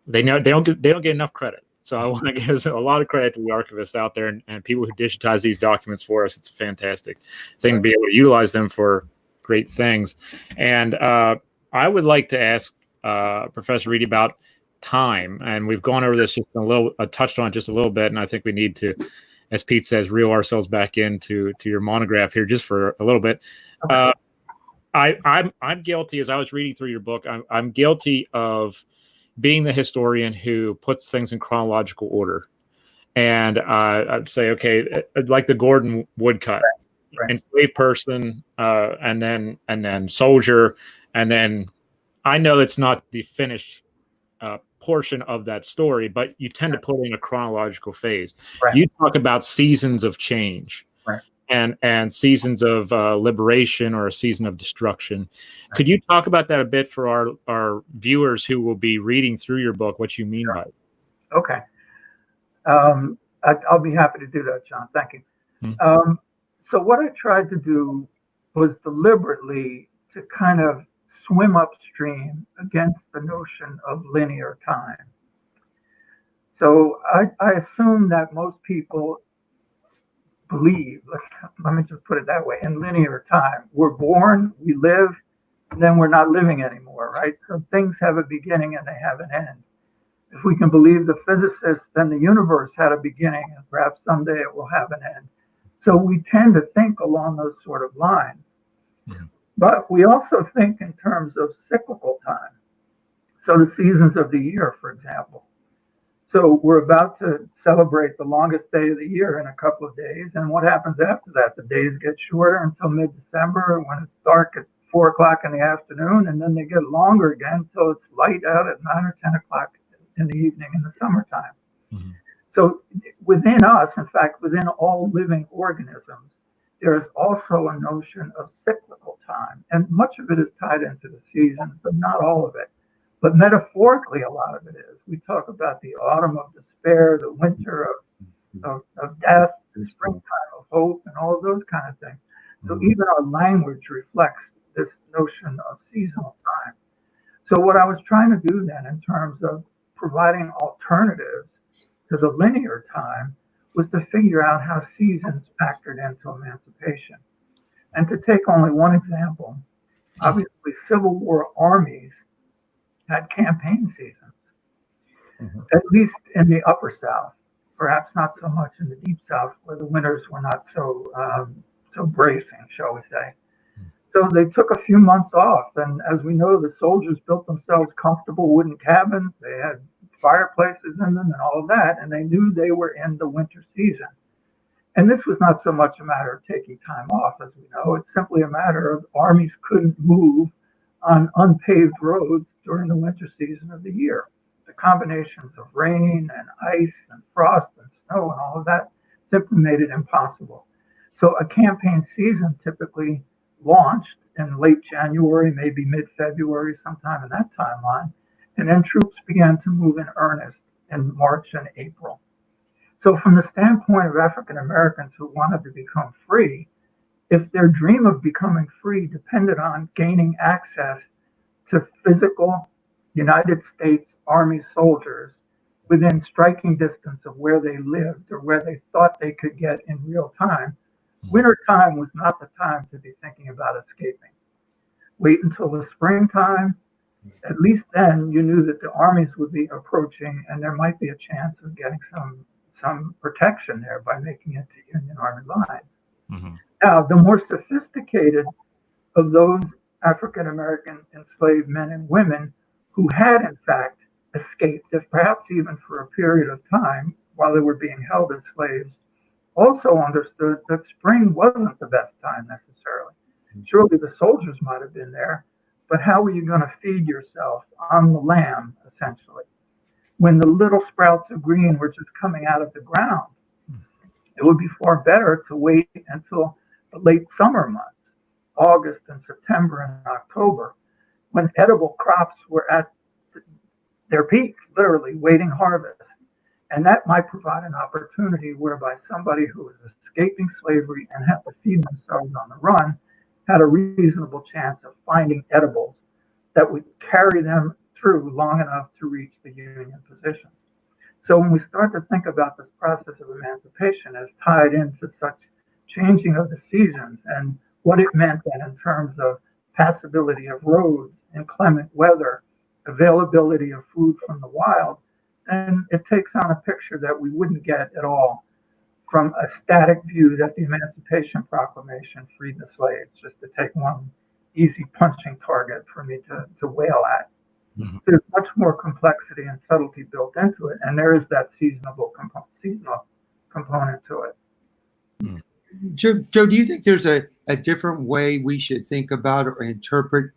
they don't get enough credit. So I want to give a lot of credit to the archivists out there and people who digitize these documents for us. It's a fantastic thing to be able to utilize them for great things. And I would like to ask Professor Reidy about time. And we've gone over this just touched on it just a little bit. And I think we need to, as Pete says, reel ourselves back into your monograph here just for a little bit. I'm guilty, as I was reading through your book, I'm guilty of being the historian who puts things in chronological order. And I'd say, okay, like the Gordon woodcut, enslaved person, and then soldier, and then I know it's not the finished portion of that story, but you tend to put in a chronological phase. Right. You talk about seasons of change. Right. And seasons of liberation or a season of destruction. Could you talk about that a bit for our viewers who will be reading through your book, what you mean by it? Okay. I'll be happy to do that, John. Thank you. Mm-hmm. So what I tried to do was deliberately to kind of swim upstream against the notion of linear time. So I assume that most people believe, let me just put it that way, in linear time. We're born, we live, and then we're not living anymore, right? So things have a beginning and they have an end. If we can believe the physicists, then the universe had a beginning and perhaps someday it will have an end. So we tend to think along those sort of lines. Mm-hmm. But we also think in terms of cyclical time. So the seasons of the year, for example. So we're about to celebrate the longest day of the year in a couple of days. And what happens after that? The days get shorter until mid-December when it's dark at 4 o'clock in the afternoon. And then they get longer again until it's light out at 9 or 10 o'clock in the evening in the summertime. Mm-hmm. So within us, in fact, within all living organisms, there is also a notion of cyclical time. And much of it is tied into the seasons, but not all of it. But metaphorically, a lot of it is. We talk about the autumn of despair, the winter of death, the springtime of hope, and all of those kind of things. So even our language reflects this notion of seasonal time. So what I was trying to do then in terms of providing alternatives to the linear time was to figure out how seasons factored into emancipation. And to take only one example, obviously Civil War armies had campaign seasons, at least in the upper South, perhaps not so much in the deep South where the winters were not so bracing, shall we say. So they took a few months off, and as we know, the soldiers built themselves comfortable wooden cabins. They had fireplaces in them and all of that, and they knew they were in the winter season. And this was not so much a matter of taking time off, as we know. It's simply a matter of armies couldn't move on unpaved roads during the winter season of the year. The combinations of rain and ice and frost and snow and all of that simply made it impossible. So a campaign season typically launched in late January, maybe mid-February, sometime in that timeline, and then troops began to move in earnest in March and April. So from the standpoint of African Americans who wanted to become free, if their dream of becoming free depended on gaining access to physical United States Army soldiers within striking distance of where they lived or where they thought they could get in real time, winter time was not the time to be thinking about escaping. Wait until the springtime. At least then you knew that the armies would be approaching and there might be a chance of getting some protection there by making it to Union Army lines. Mm-hmm. Now, the more sophisticated of those African American enslaved men and women who had in fact escaped, if perhaps even for a period of time while they were being held as slaves, also understood that spring wasn't the best time necessarily. Surely the soldiers might have been there, but how were you going to feed yourself on the lam, essentially, when the little sprouts of green were just coming out of the ground? It would be far better to wait until the late summer months, August and September and October, when edible crops were at their peak, literally waiting harvest. And that might provide an opportunity whereby somebody who was escaping slavery and had to feed themselves on the run had a reasonable chance of finding edibles that would carry them through long enough to reach the Union position. So when we start to think about this process of emancipation as tied into such changing of the seasons and what it meant then in terms of passability of roads, inclement weather, availability of food from the wild, then it takes on a picture that we wouldn't get at all from a static view that the Emancipation Proclamation freed the slaves, just to take one easy punching target for me to wail at. Mm-hmm. There's much more complexity and subtlety built into it, and there is that seasonal component to it. Mm-hmm. Joe, do you think there's a different way we should think about or interpret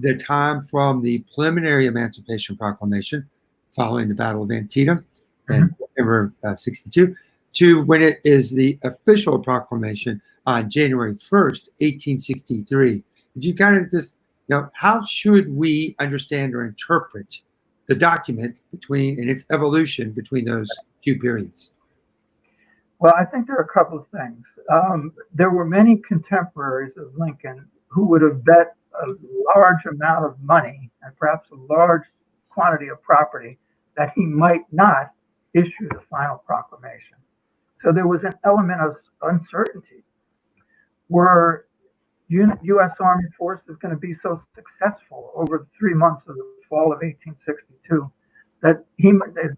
the time from the preliminary Emancipation Proclamation following the Battle of Antietam in November 62 to when it is the official proclamation on January 1st, 1863? Did you kind of just, how should we understand or interpret the document and its evolution between those two periods? Well, I think there are a couple of things. There were many contemporaries of Lincoln who would have bet a large amount of money and perhaps a large quantity of property that he might not issue the final proclamation. So there was an element of uncertainty. Were U.S. Army forces going to be so successful over the 3 months of the fall of 1862 that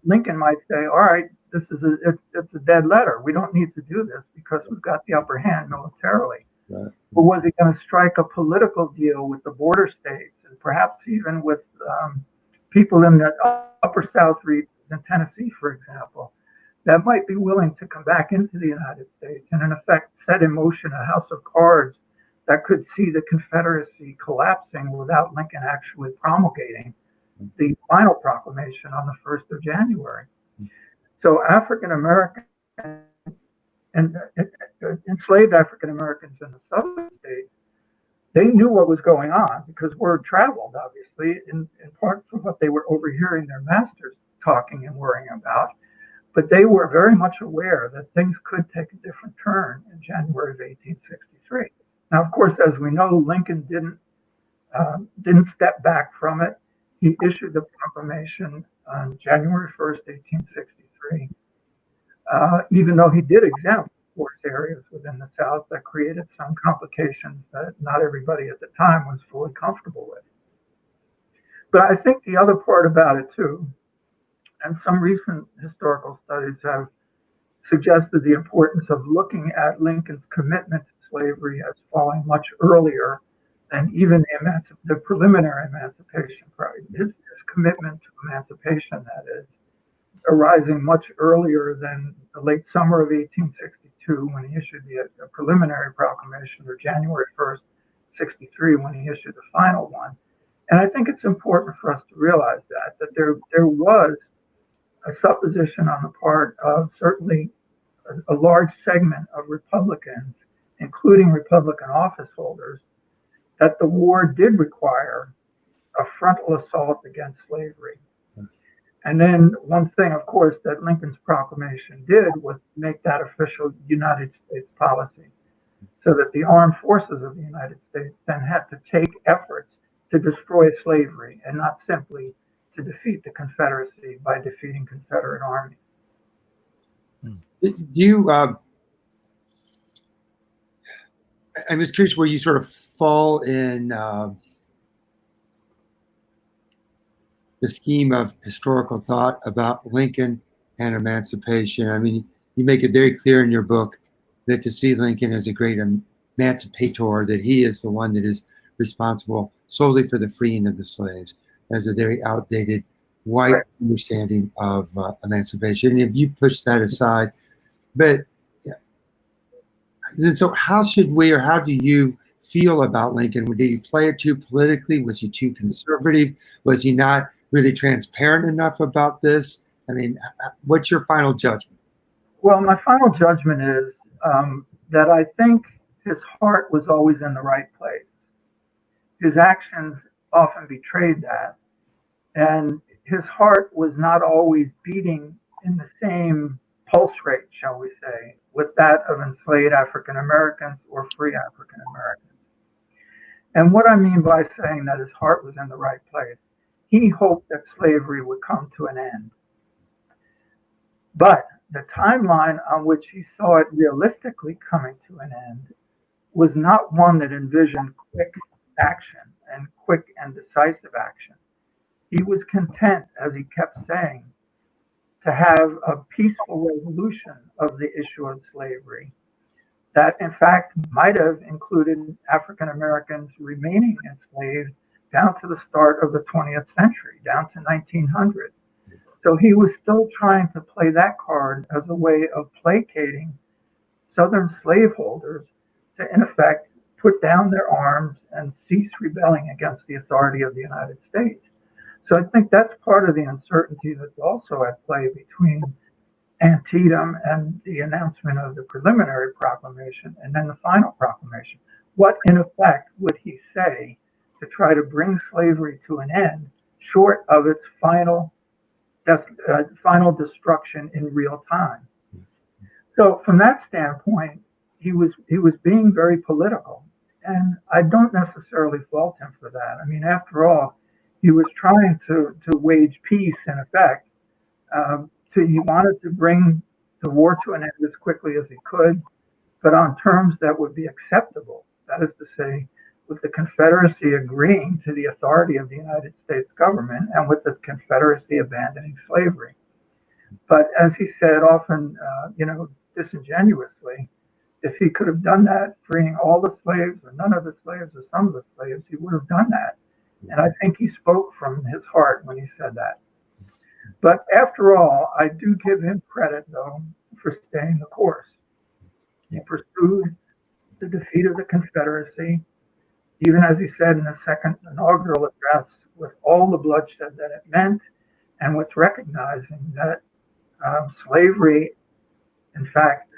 Lincoln might say, all right, it's a dead letter. We don't need to do this because we've got the upper hand militarily. Right. Or was he going to strike a political deal with the border states and perhaps even with people in the upper South region in Tennessee, for example, that might be willing to come back into the United States and in effect set in motion a house of cards that could see the Confederacy collapsing without Lincoln actually promulgating the final proclamation on the 1st of January. So African American and enslaved African Americans in the southern states, they knew what was going on because word traveled, obviously, in part from what they were overhearing their masters talking and worrying about. But they were very much aware that things could take a different turn in January of 1863. Now, of course, as we know, Lincoln didn't step back from it. He issued the proclamation on January 1st, 1863, even though he did exempt forest areas within the South that created some complications that not everybody at the time was fully comfortable with. But I think the other part about it, too, and some recent historical studies have suggested the importance of looking at Lincoln's commitment to slavery as falling much earlier than even the preliminary emancipation. His commitment to emancipation, that is, arising much earlier than the late summer of 1862 when he issued the preliminary proclamation, or January 1st, 63 when he issued the final one. And I think it's important for us to realize that there was a supposition on the part of certainly a large segment of Republicans, including Republican office holders, that the war did require a frontal assault against slavery. And then one thing, of course, that Lincoln's proclamation did was make that official United States policy, so that the armed forces of the United States then had to take efforts to destroy slavery and not simply to defeat the Confederacy by defeating Confederate armies. Do you, I'm just curious where you sort of fall in the scheme of historical thought about Lincoln and emancipation. I mean, you make it very clear in your book that to see Lincoln as a great emancipator, that he is the one that is responsible solely for the freeing of the slaves, as a very outdated white understanding of emancipation. And if you push that aside, but And so how should we, or how do you feel about Lincoln? Did he play it too politically? Was he too conservative? Was he not really transparent enough about this? I mean, what's your final judgment? Well, my final judgment is that I think his heart was always in the right place. His actions often betrayed that. And his heart was not always beating in the same pulse rate, shall we say, with that of enslaved African Americans or free African Americans. And what I mean by saying that his heart was in the right place, he hoped that slavery would come to an end. But the timeline on which he saw it realistically coming to an end was not one that envisioned quick action and quick and decisive action. He was content, as he kept saying, to have a peaceful resolution of the issue of slavery that, in fact, might have included African Americans remaining enslaved down to the start of the 20th century, down to 1900. So he was still trying to play that card as a way of placating Southern slaveholders to, in effect, put down their arms and cease rebelling against the authority of the United States. So I think that's part of the uncertainty that's also at play between Antietam and the announcement of the preliminary proclamation and then the final proclamation. What, in effect, would he say to try to bring slavery to an end short of its final destruction in real time? So from that standpoint, he was being very political, and I don't necessarily fault him for that. I mean, after all, he was trying to wage peace, in effect. He wanted to bring the war to an end as quickly as he could, but on terms that would be acceptable. That is to say, with the Confederacy agreeing to the authority of the United States government and with the Confederacy abandoning slavery. But as he said often, disingenuously, if he could have done that, freeing all the slaves or none of the slaves or some of the slaves, he would have done that. And I think he spoke from his heart when he said that. But after all, I do give him credit, though, for staying the course. He pursued the defeat of the Confederacy, even as he said in the second inaugural address, with all the bloodshed that it meant, and with recognizing that slavery, in fact,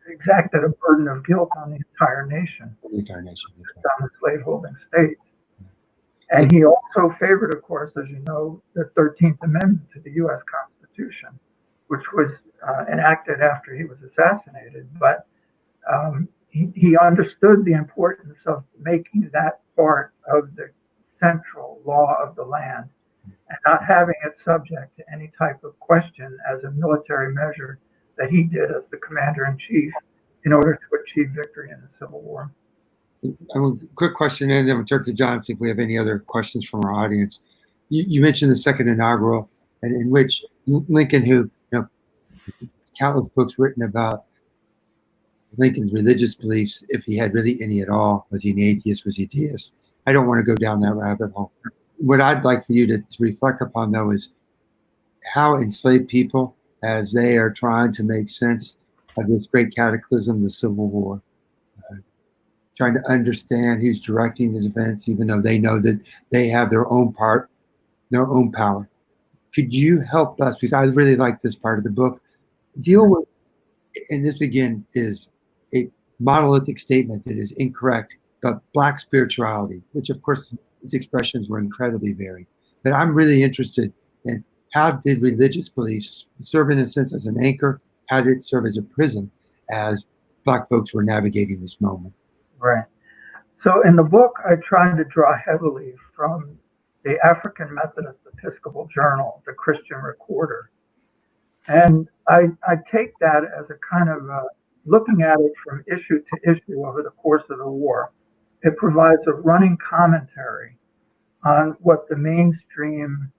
exacted a burden of guilt on the entire nation, on the slaveholding states. And he also favored, of course, as you know, the 13th Amendment to the U.S. Constitution, which was enacted after he was assassinated. But he understood the importance of making that part of the central law of the land and not having it subject to any type of question as a military measure that he did as the commander-in-chief in order to achieve victory in the Civil War. Quick question, and then we'll turn to John, see if we have any other questions from our audience. You mentioned the second inaugural, and in which Lincoln, who, countless books written about Lincoln's religious beliefs, if he had really any at all. Was he an atheist? Was he a deist? I don't want to go down that rabbit hole. What I'd like for you to reflect upon, though, is how enslaved people, as they are trying to make sense of this great cataclysm, the Civil War, trying to understand who's directing these events, even though they know that they have their own part, their own power. Could you help us, because I really like this part of the book, deal with, and this again is a monolithic statement that is incorrect, but Black spirituality, which of course its expressions were incredibly varied. But I'm really interested in how did religious beliefs serve in a sense as an anchor? How did it serve as a prism as Black folks were navigating this moment? Right. So in the book, I tried to draw heavily from the African Methodist Episcopal Journal, the Christian Recorder. And I take that as a kind of looking at it from issue to issue over the course of the war. It provides a running commentary on what the mainstream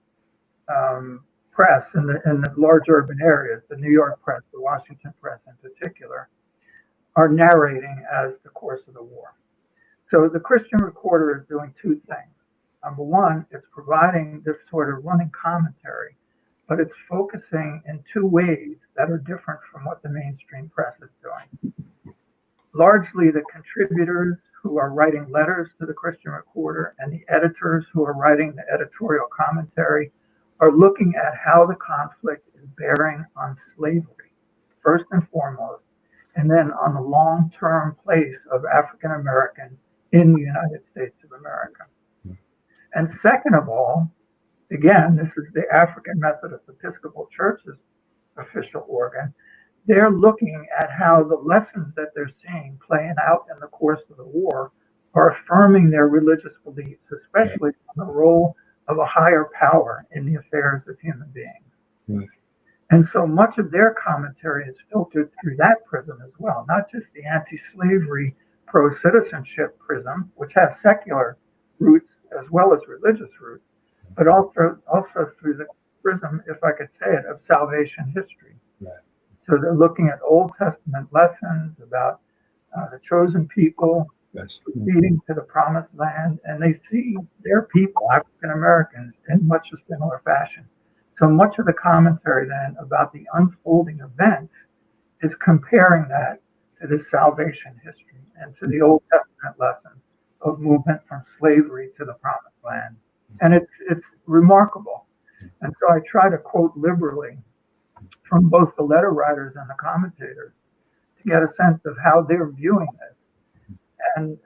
press in the large urban areas, the New York press, the Washington press in particular, are narrating as the course of the war. So the Christian Recorder is doing two things. Number one, it's providing this sort of running commentary, but it's focusing in two ways that are different from what the mainstream press is doing. largely the contributors who are writing letters to the Christian Recorder and the editors who are writing the editorial commentary are looking at how the conflict is bearing on slavery, first and foremost, and then on the long-term place of African Americans in the United States of America. And second of all, again, this is the African Methodist Episcopal Church's official organ. They're looking at how the lessons that they're seeing playing out in the course of the war are affirming their religious beliefs, especially on the role of a higher power in the affairs of human beings. And so much of their commentary is filtered through that prism as well, not just the anti-slavery, pro-citizenship prism, which has secular roots as well as religious roots, but also through the prism, if I could say it, of salvation history. So they're looking at Old Testament lessons about the chosen people proceeding to the promised land, and they see their people, African Americans, in much a similar fashion. So much of the commentary then about the unfolding events is comparing that to the salvation history and to the Old Testament lessons of movement from slavery to the promised land. And it's remarkable. And so I try to quote liberally from both the letter writers and the commentators to get a sense of how they're viewing this. And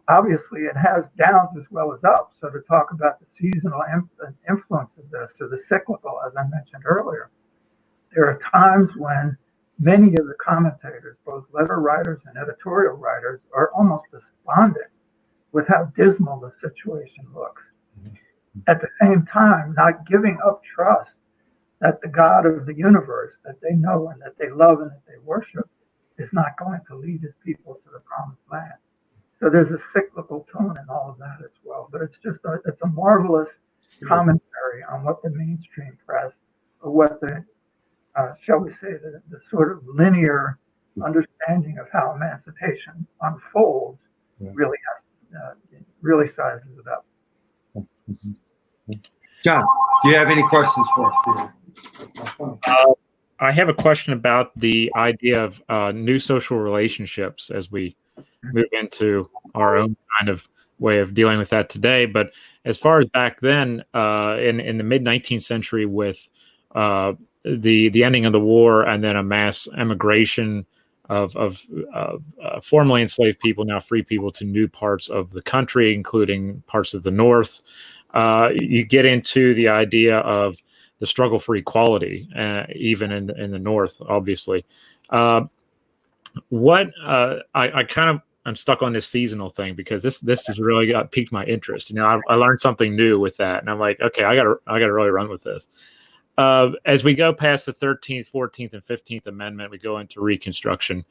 obviously it has downs as well as ups. So to talk about the seasonal influence of this, or the cyclical, as I mentioned earlier, there are times when many of the commentators, both letter writers and editorial writers, are almost despondent with how dismal the situation looks. At the same time, not giving up trust that the God of the universe that they know and that they love and that they worship is not going to lead his people to the promised land. So there's a cyclical tone in all of that as well. But it's a marvelous commentary on what the mainstream press, or what the, shall we say, the sort of linear understanding of how emancipation unfolds really really sizes it up. John, do you have any questions for us here? I have a question about the idea of new social relationships as we move into our own kind of way of dealing with that today. But as far as back then, in the mid-19th century, with the ending of the war and then a mass emigration of formerly enslaved people, now free people, to new parts of the country, including parts of the North, you get into the idea of the struggle for equality, even in the North, obviously. I'm stuck on this seasonal thing because this has really piqued my interest. I learned something new with that, and I'm like, okay, I gotta really run with this. As we go past the 13th, 14th, and 15th Amendment, we go into Reconstruction.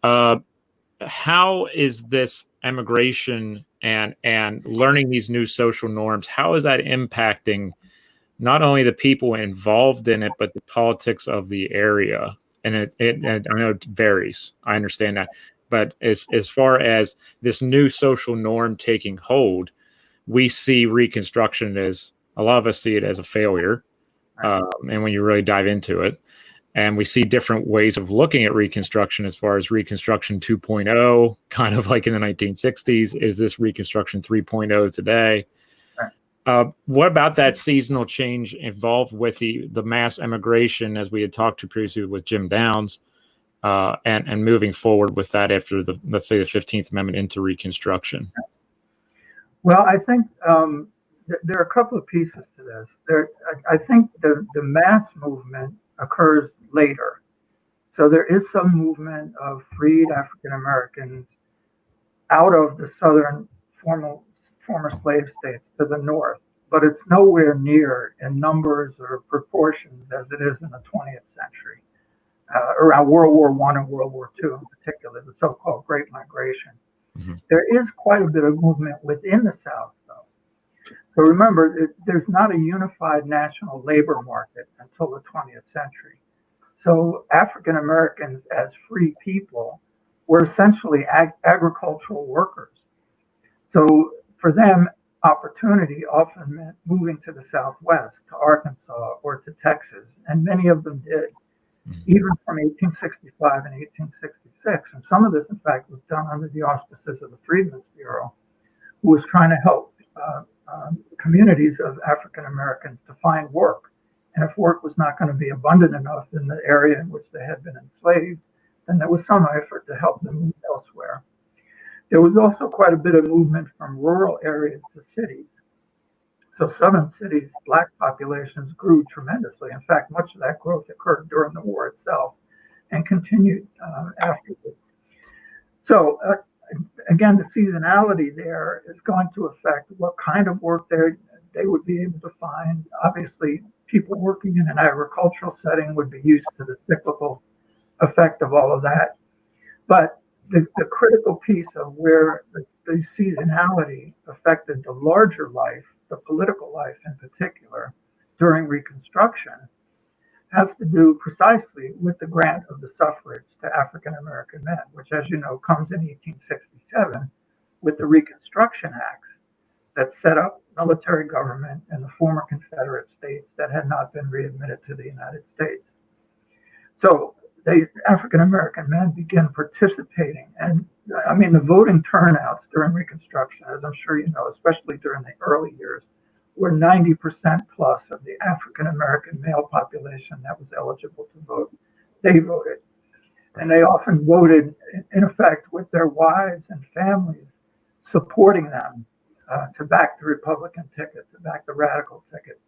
How is this emigration and learning these new social norms, how is that impacting not only the people involved in it, but the politics of the area? And and I know it varies. I understand that. But as far as this new social norm taking hold, we see Reconstruction as, a lot of us see it as a failure. And when you really dive into it, and we see different ways of looking at Reconstruction, as far as Reconstruction 2.0, kind of like in the 1960s, is this Reconstruction 3.0 today? What about that seasonal change involved with the mass emigration, as we had talked to previously with Jim Downs, and moving forward with that after let's say the 15th Amendment into Reconstruction? Well, I think there are a couple of pieces to this. I think the mass movement occurs later. So there is some movement of freed African Americans out of the southern former slave states to the north, but it's nowhere near in numbers or proportions as it is in the 20th century, around World War I and World War II in particular, the so-called Great Migration. Mm-hmm. There is quite a bit of movement within the South, though. So remember, there's not a unified national labor market until the 20th century. So African Americans as free people were essentially agricultural workers. So for them, opportunity often meant moving to the Southwest, to Arkansas or to Texas, and many of them did. even from 1865 and 1866. And some of this, in fact, was done under the auspices of the Freedmen's Bureau, who was trying to help communities of African Americans to find work. And if work was not going to be abundant enough in the area in which they had been enslaved, then there was some effort to help them move elsewhere. There was also quite a bit of movement from rural areas to cities. So southern cities, Black populations grew tremendously. In fact, much of that growth occurred during the war itself and continued afterwards. So again, the seasonality there is going to affect what kind of work they would be able to find. Obviously, people working in an agricultural setting would be used to the cyclical effect of all of that. But the critical piece of where the seasonality affected the larger life, the political life in particular, during Reconstruction, has to do precisely with the grant of the suffrage to African American men, which, as you know, comes in 1867 with the Reconstruction Acts that set up military government in the former Confederate states that had not been readmitted to the United States. So African American men begin participating. And I mean, the voting turnouts during Reconstruction, as I'm sure you know, especially during the early years, were 90% plus of the African American male population that was eligible to vote. They voted. And they often voted, in effect, with their wives and families supporting them to back the Republican ticket, to back the radical ticket.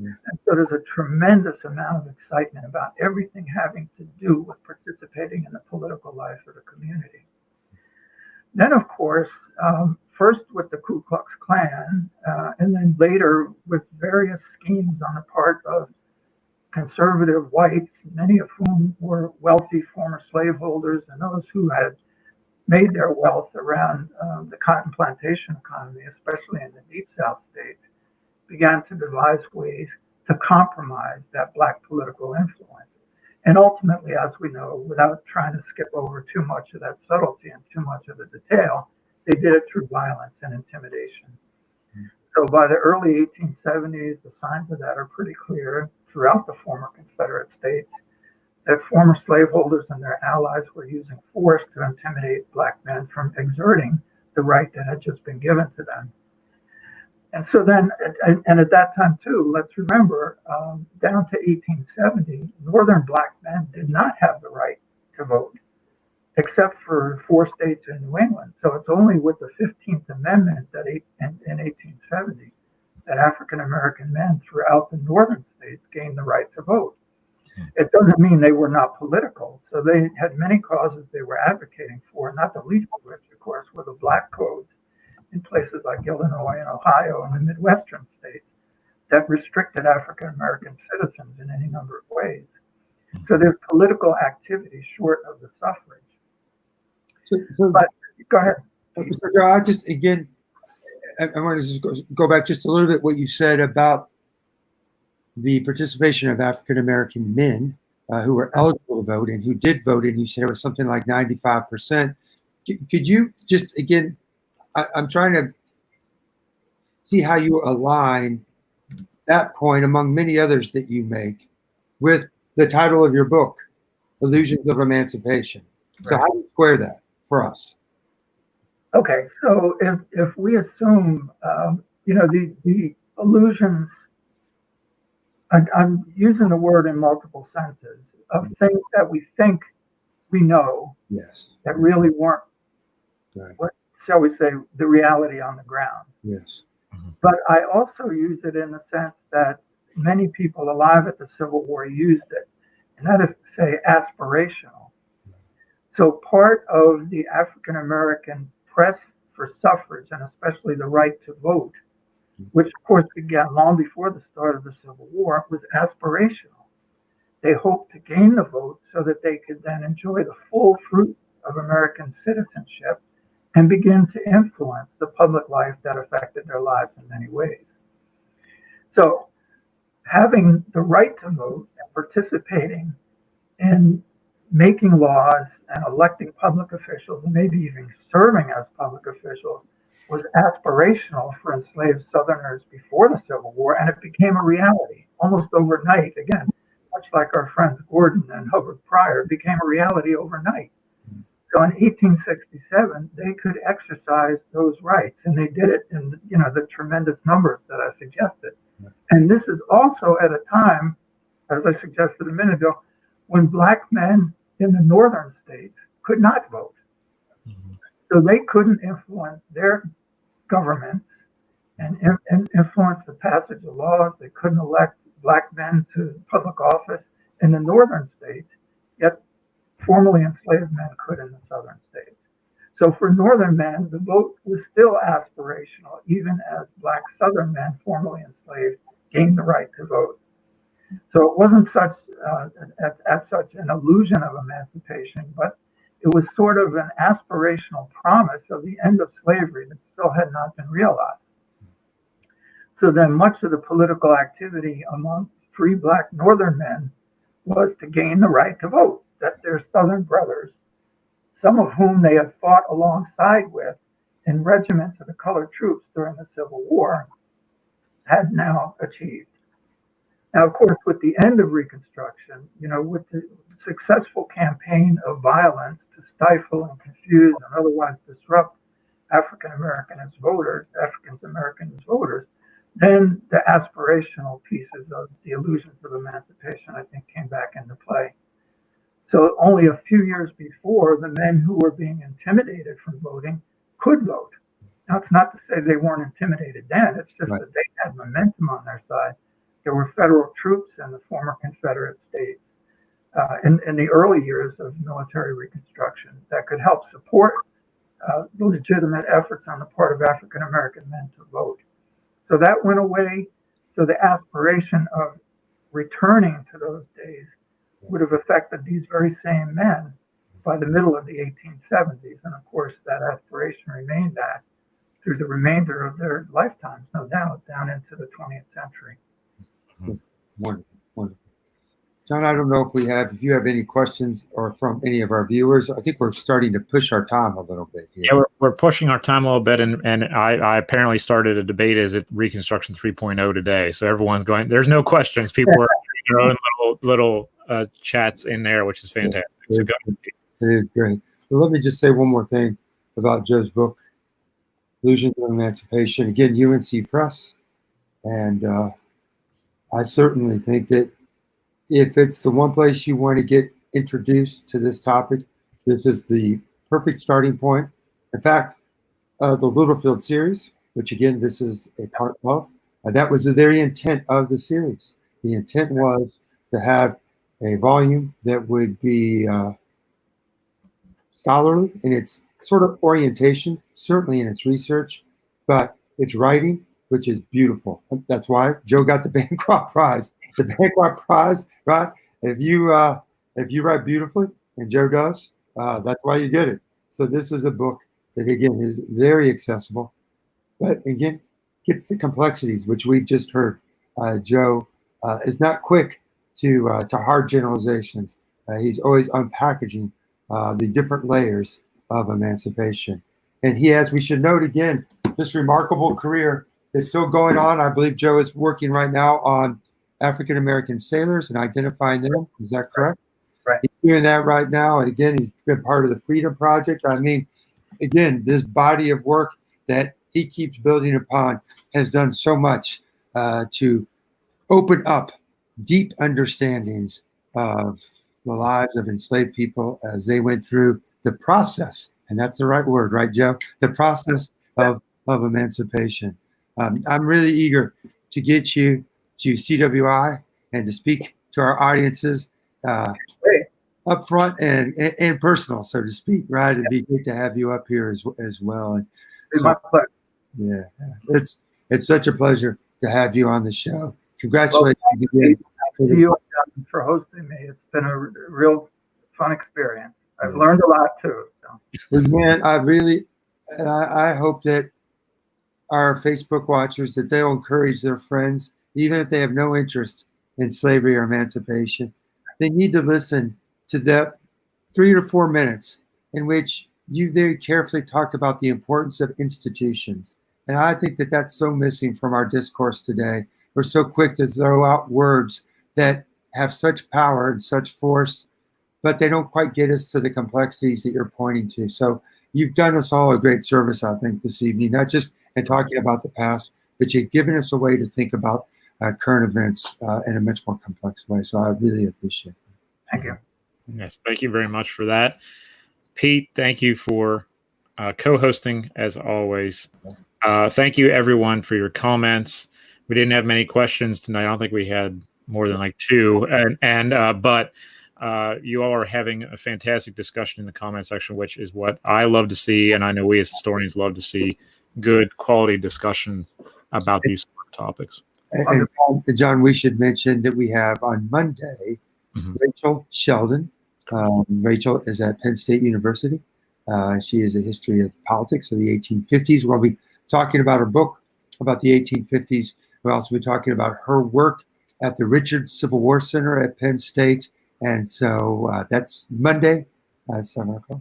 And so there's a tremendous amount of excitement about everything having to do with participating in the political life of the community. Then, of course, first with the Ku Klux Klan, and then later with various schemes on the part of conservative whites, many of whom were wealthy former slaveholders and those who had made their wealth around the cotton plantation economy, especially in the Deep South states, began to devise ways to compromise that Black political influence. And ultimately, as we know, without trying to skip over too much of that subtlety and too much of the detail, they did it through violence and intimidation. So by the early 1870s, the signs of that are pretty clear throughout the former Confederate states, that former slaveholders and their allies were using force to intimidate Black men from exerting the right that had just been given to them. And so then, and at that time too, let's remember, down to 1870, Northern Black men did not have the right to vote, except for 4 states in New England. So it's only with the 15th Amendment that in 1870 that African American men throughout the northern states gained the right to vote. It doesn't mean they were not political. So they had many causes they were advocating for, not the least of which, of course, were the Black codes in places like Illinois and Ohio and the Midwestern states that restricted African American citizens in any number of ways. So there's political activity short of the suffrage. But go ahead. So I just, again, I want to just go back just a little bit what you said about the participation of African American men who were eligible to vote and who did vote, and you said it was something like 95%. Could you just, again, I'm trying to see how you align that point among many others that you make with the title of your book, Illusions of Emancipation. So how do you square that for us? Okay, so if we assume, the illusions, I'm using the word in multiple senses, of things that we think we know, yes, that really weren't, right, what shall we say, the reality on the ground. yes. But I also use it in the sense that many people alive at the Civil War used it, and that is to say aspirational. So part of the African American press for suffrage, and especially the right to vote, which of course began long before the start of the Civil War, was aspirational. They hoped to gain the vote so that they could then enjoy the full fruit of American citizenship and begin to influence the public life that affected their lives in many ways. So having the right to vote and participating in making laws and electing public officials, and maybe even serving as public officials, was aspirational for enslaved Southerners before the Civil War, and it became a reality almost overnight. Again, much like our friends Gordon and Hubbard Pryor, became a reality overnight. So in 1867, they could exercise those rights, and they did it in the tremendous numbers that I suggested. And this is also at a time, as I suggested a minute ago, when black men in the northern states could not vote. So they couldn't influence their governments and influence the passage of laws. They couldn't elect black men to public office in the northern states, yet formerly enslaved men could in the southern states. So for northern men, the vote was still aspirational, even as black southern men formerly enslaved gained the right to vote. So it wasn't such an illusion of emancipation, but it was sort of an aspirational promise of the end of slavery that still had not been realized. So then much of the political activity among free black northern men was to gain the right to vote, that their southern brothers, some of whom they had fought alongside with in regiments of the colored troops during the Civil War, had now achieved. Now, of course, with the end of Reconstruction, with the successful campaign of violence to stifle and confuse and otherwise disrupt African Americans as voters, then the aspirational pieces of the illusions of emancipation, I think, came back into play. So only a few years before, the men who were being intimidated from voting could vote. Now, it's not to say they weren't intimidated then. It's just that they had momentum on their side. There were federal troops in the former Confederate states in the early years of military Reconstruction that could help support the legitimate efforts on the part of African American men to vote. So that went away. So the aspiration of returning to those days would have affected these very same men by the middle of the 1870s. And of course, that aspiration remained that through the remainder of their lifetimes, no doubt, down into the 20th century. Wonderful, wonderful. John, I don't know if you have any questions or from any of our viewers. I think we're starting to push our time a little bit here. Yeah, we're pushing our time a little bit, and I apparently started a debate as it Reconstruction 3.0 today. So everyone's going, there's no questions. People are throwing little chats in there, which is fantastic. So go ahead. It is great. Well, let me just say one more thing about Joe's book, Illusions of Emancipation. Again, UNC Press. And I certainly think that if it's the one place you want to get introduced to this topic, this is the perfect starting point. In fact, the Littlefield series, which again, this is a part of, that was the very intent of the series. The intent was to have a volume that would be scholarly in its sort of orientation, certainly in its research, but its writing, which is beautiful. That's why Joe got the Bancroft Prize. The Bancroft Prize, right? If you write beautifully, and Joe does, that's why you get it. So this is a book that, again, is very accessible, but again, gets the complexities, which we've just heard. Joe is not quick to hard generalizations. He's always unpackaging the different layers of emancipation. And he has, we should note again, this remarkable career that's still going on. I believe Joe is working right now on African American sailors and identifying them. Is that correct? Right. He's doing that right now. And again, he's been part of the Freedom Project. I mean, again, this body of work that he keeps building upon has done so much to open up deep understandings of the lives of enslaved people as they went through the process. And that's the right word, right, Joe? The process of emancipation. I'm really eager to get you to CWI and to speak to our audiences up front and personal, so to speak, right? It'd be great to have you up here as well. And it's my pleasure. Yeah, it's such a pleasure to have you on the show. Congratulations again. Thank you for hosting me. It's been a real fun experience. I've learned a lot too. So. Man, I hope that our Facebook watchers, that they'll encourage their friends, even if they have no interest in slavery or emancipation. They need to listen to that 3 or 4 minutes in which you very carefully talked about the importance of institutions. And I think that that's so missing from our discourse today. We're so quick to throw out words that have such power and such force, but they don't quite get us to the complexities that you're pointing to. So you've done us all a great service, I think, this evening, not just in talking about the past, but you've given us a way to think about current events in a much more complex way. So I really appreciate it. Thank you. Yes, thank you very much for that. Pete, thank you for co-hosting as always. Thank you everyone for your comments. We didn't have many questions tonight. I don't think we had more than like 2, but you all are having a fantastic discussion in the comment section, which is what I love to see, and I know we as historians love to see good quality discussion about these topics. And John, we should mention that we have on Monday Rachel Sheldon. Rachel is at Penn State University. She is a history of politics of the 1850s. We'll be talking about her book about the 1850s. We'll also be talking about her work at the Richard Civil War Center at Penn State. And so that's Monday at 7 o'clock.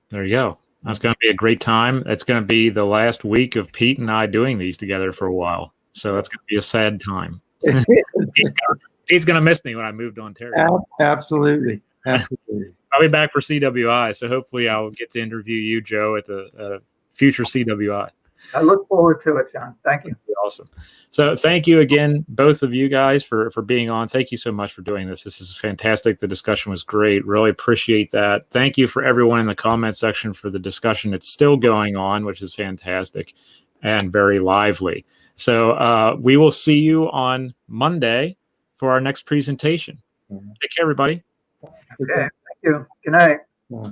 There you go. That's going to be a great time. It's going to be the last week of Pete and I doing these together for a while. So that's going to be a sad time. He's going to miss me when I move to Ontario. Absolutely. Absolutely. I'll be back for CWI. So hopefully I'll get to interview you, Joe, at the future CWI. I look forward to it, John. Thank you. Awesome. So thank you again, both of you guys, for being on. Thank you so much for doing this. This is fantastic. The discussion was great. Really appreciate that. Thank you for everyone in the comment section for the discussion. It's still going on, which is fantastic and very lively. So we will see you on Monday for our next presentation. Take care, everybody. Okay. Thank you. Good night. Yeah.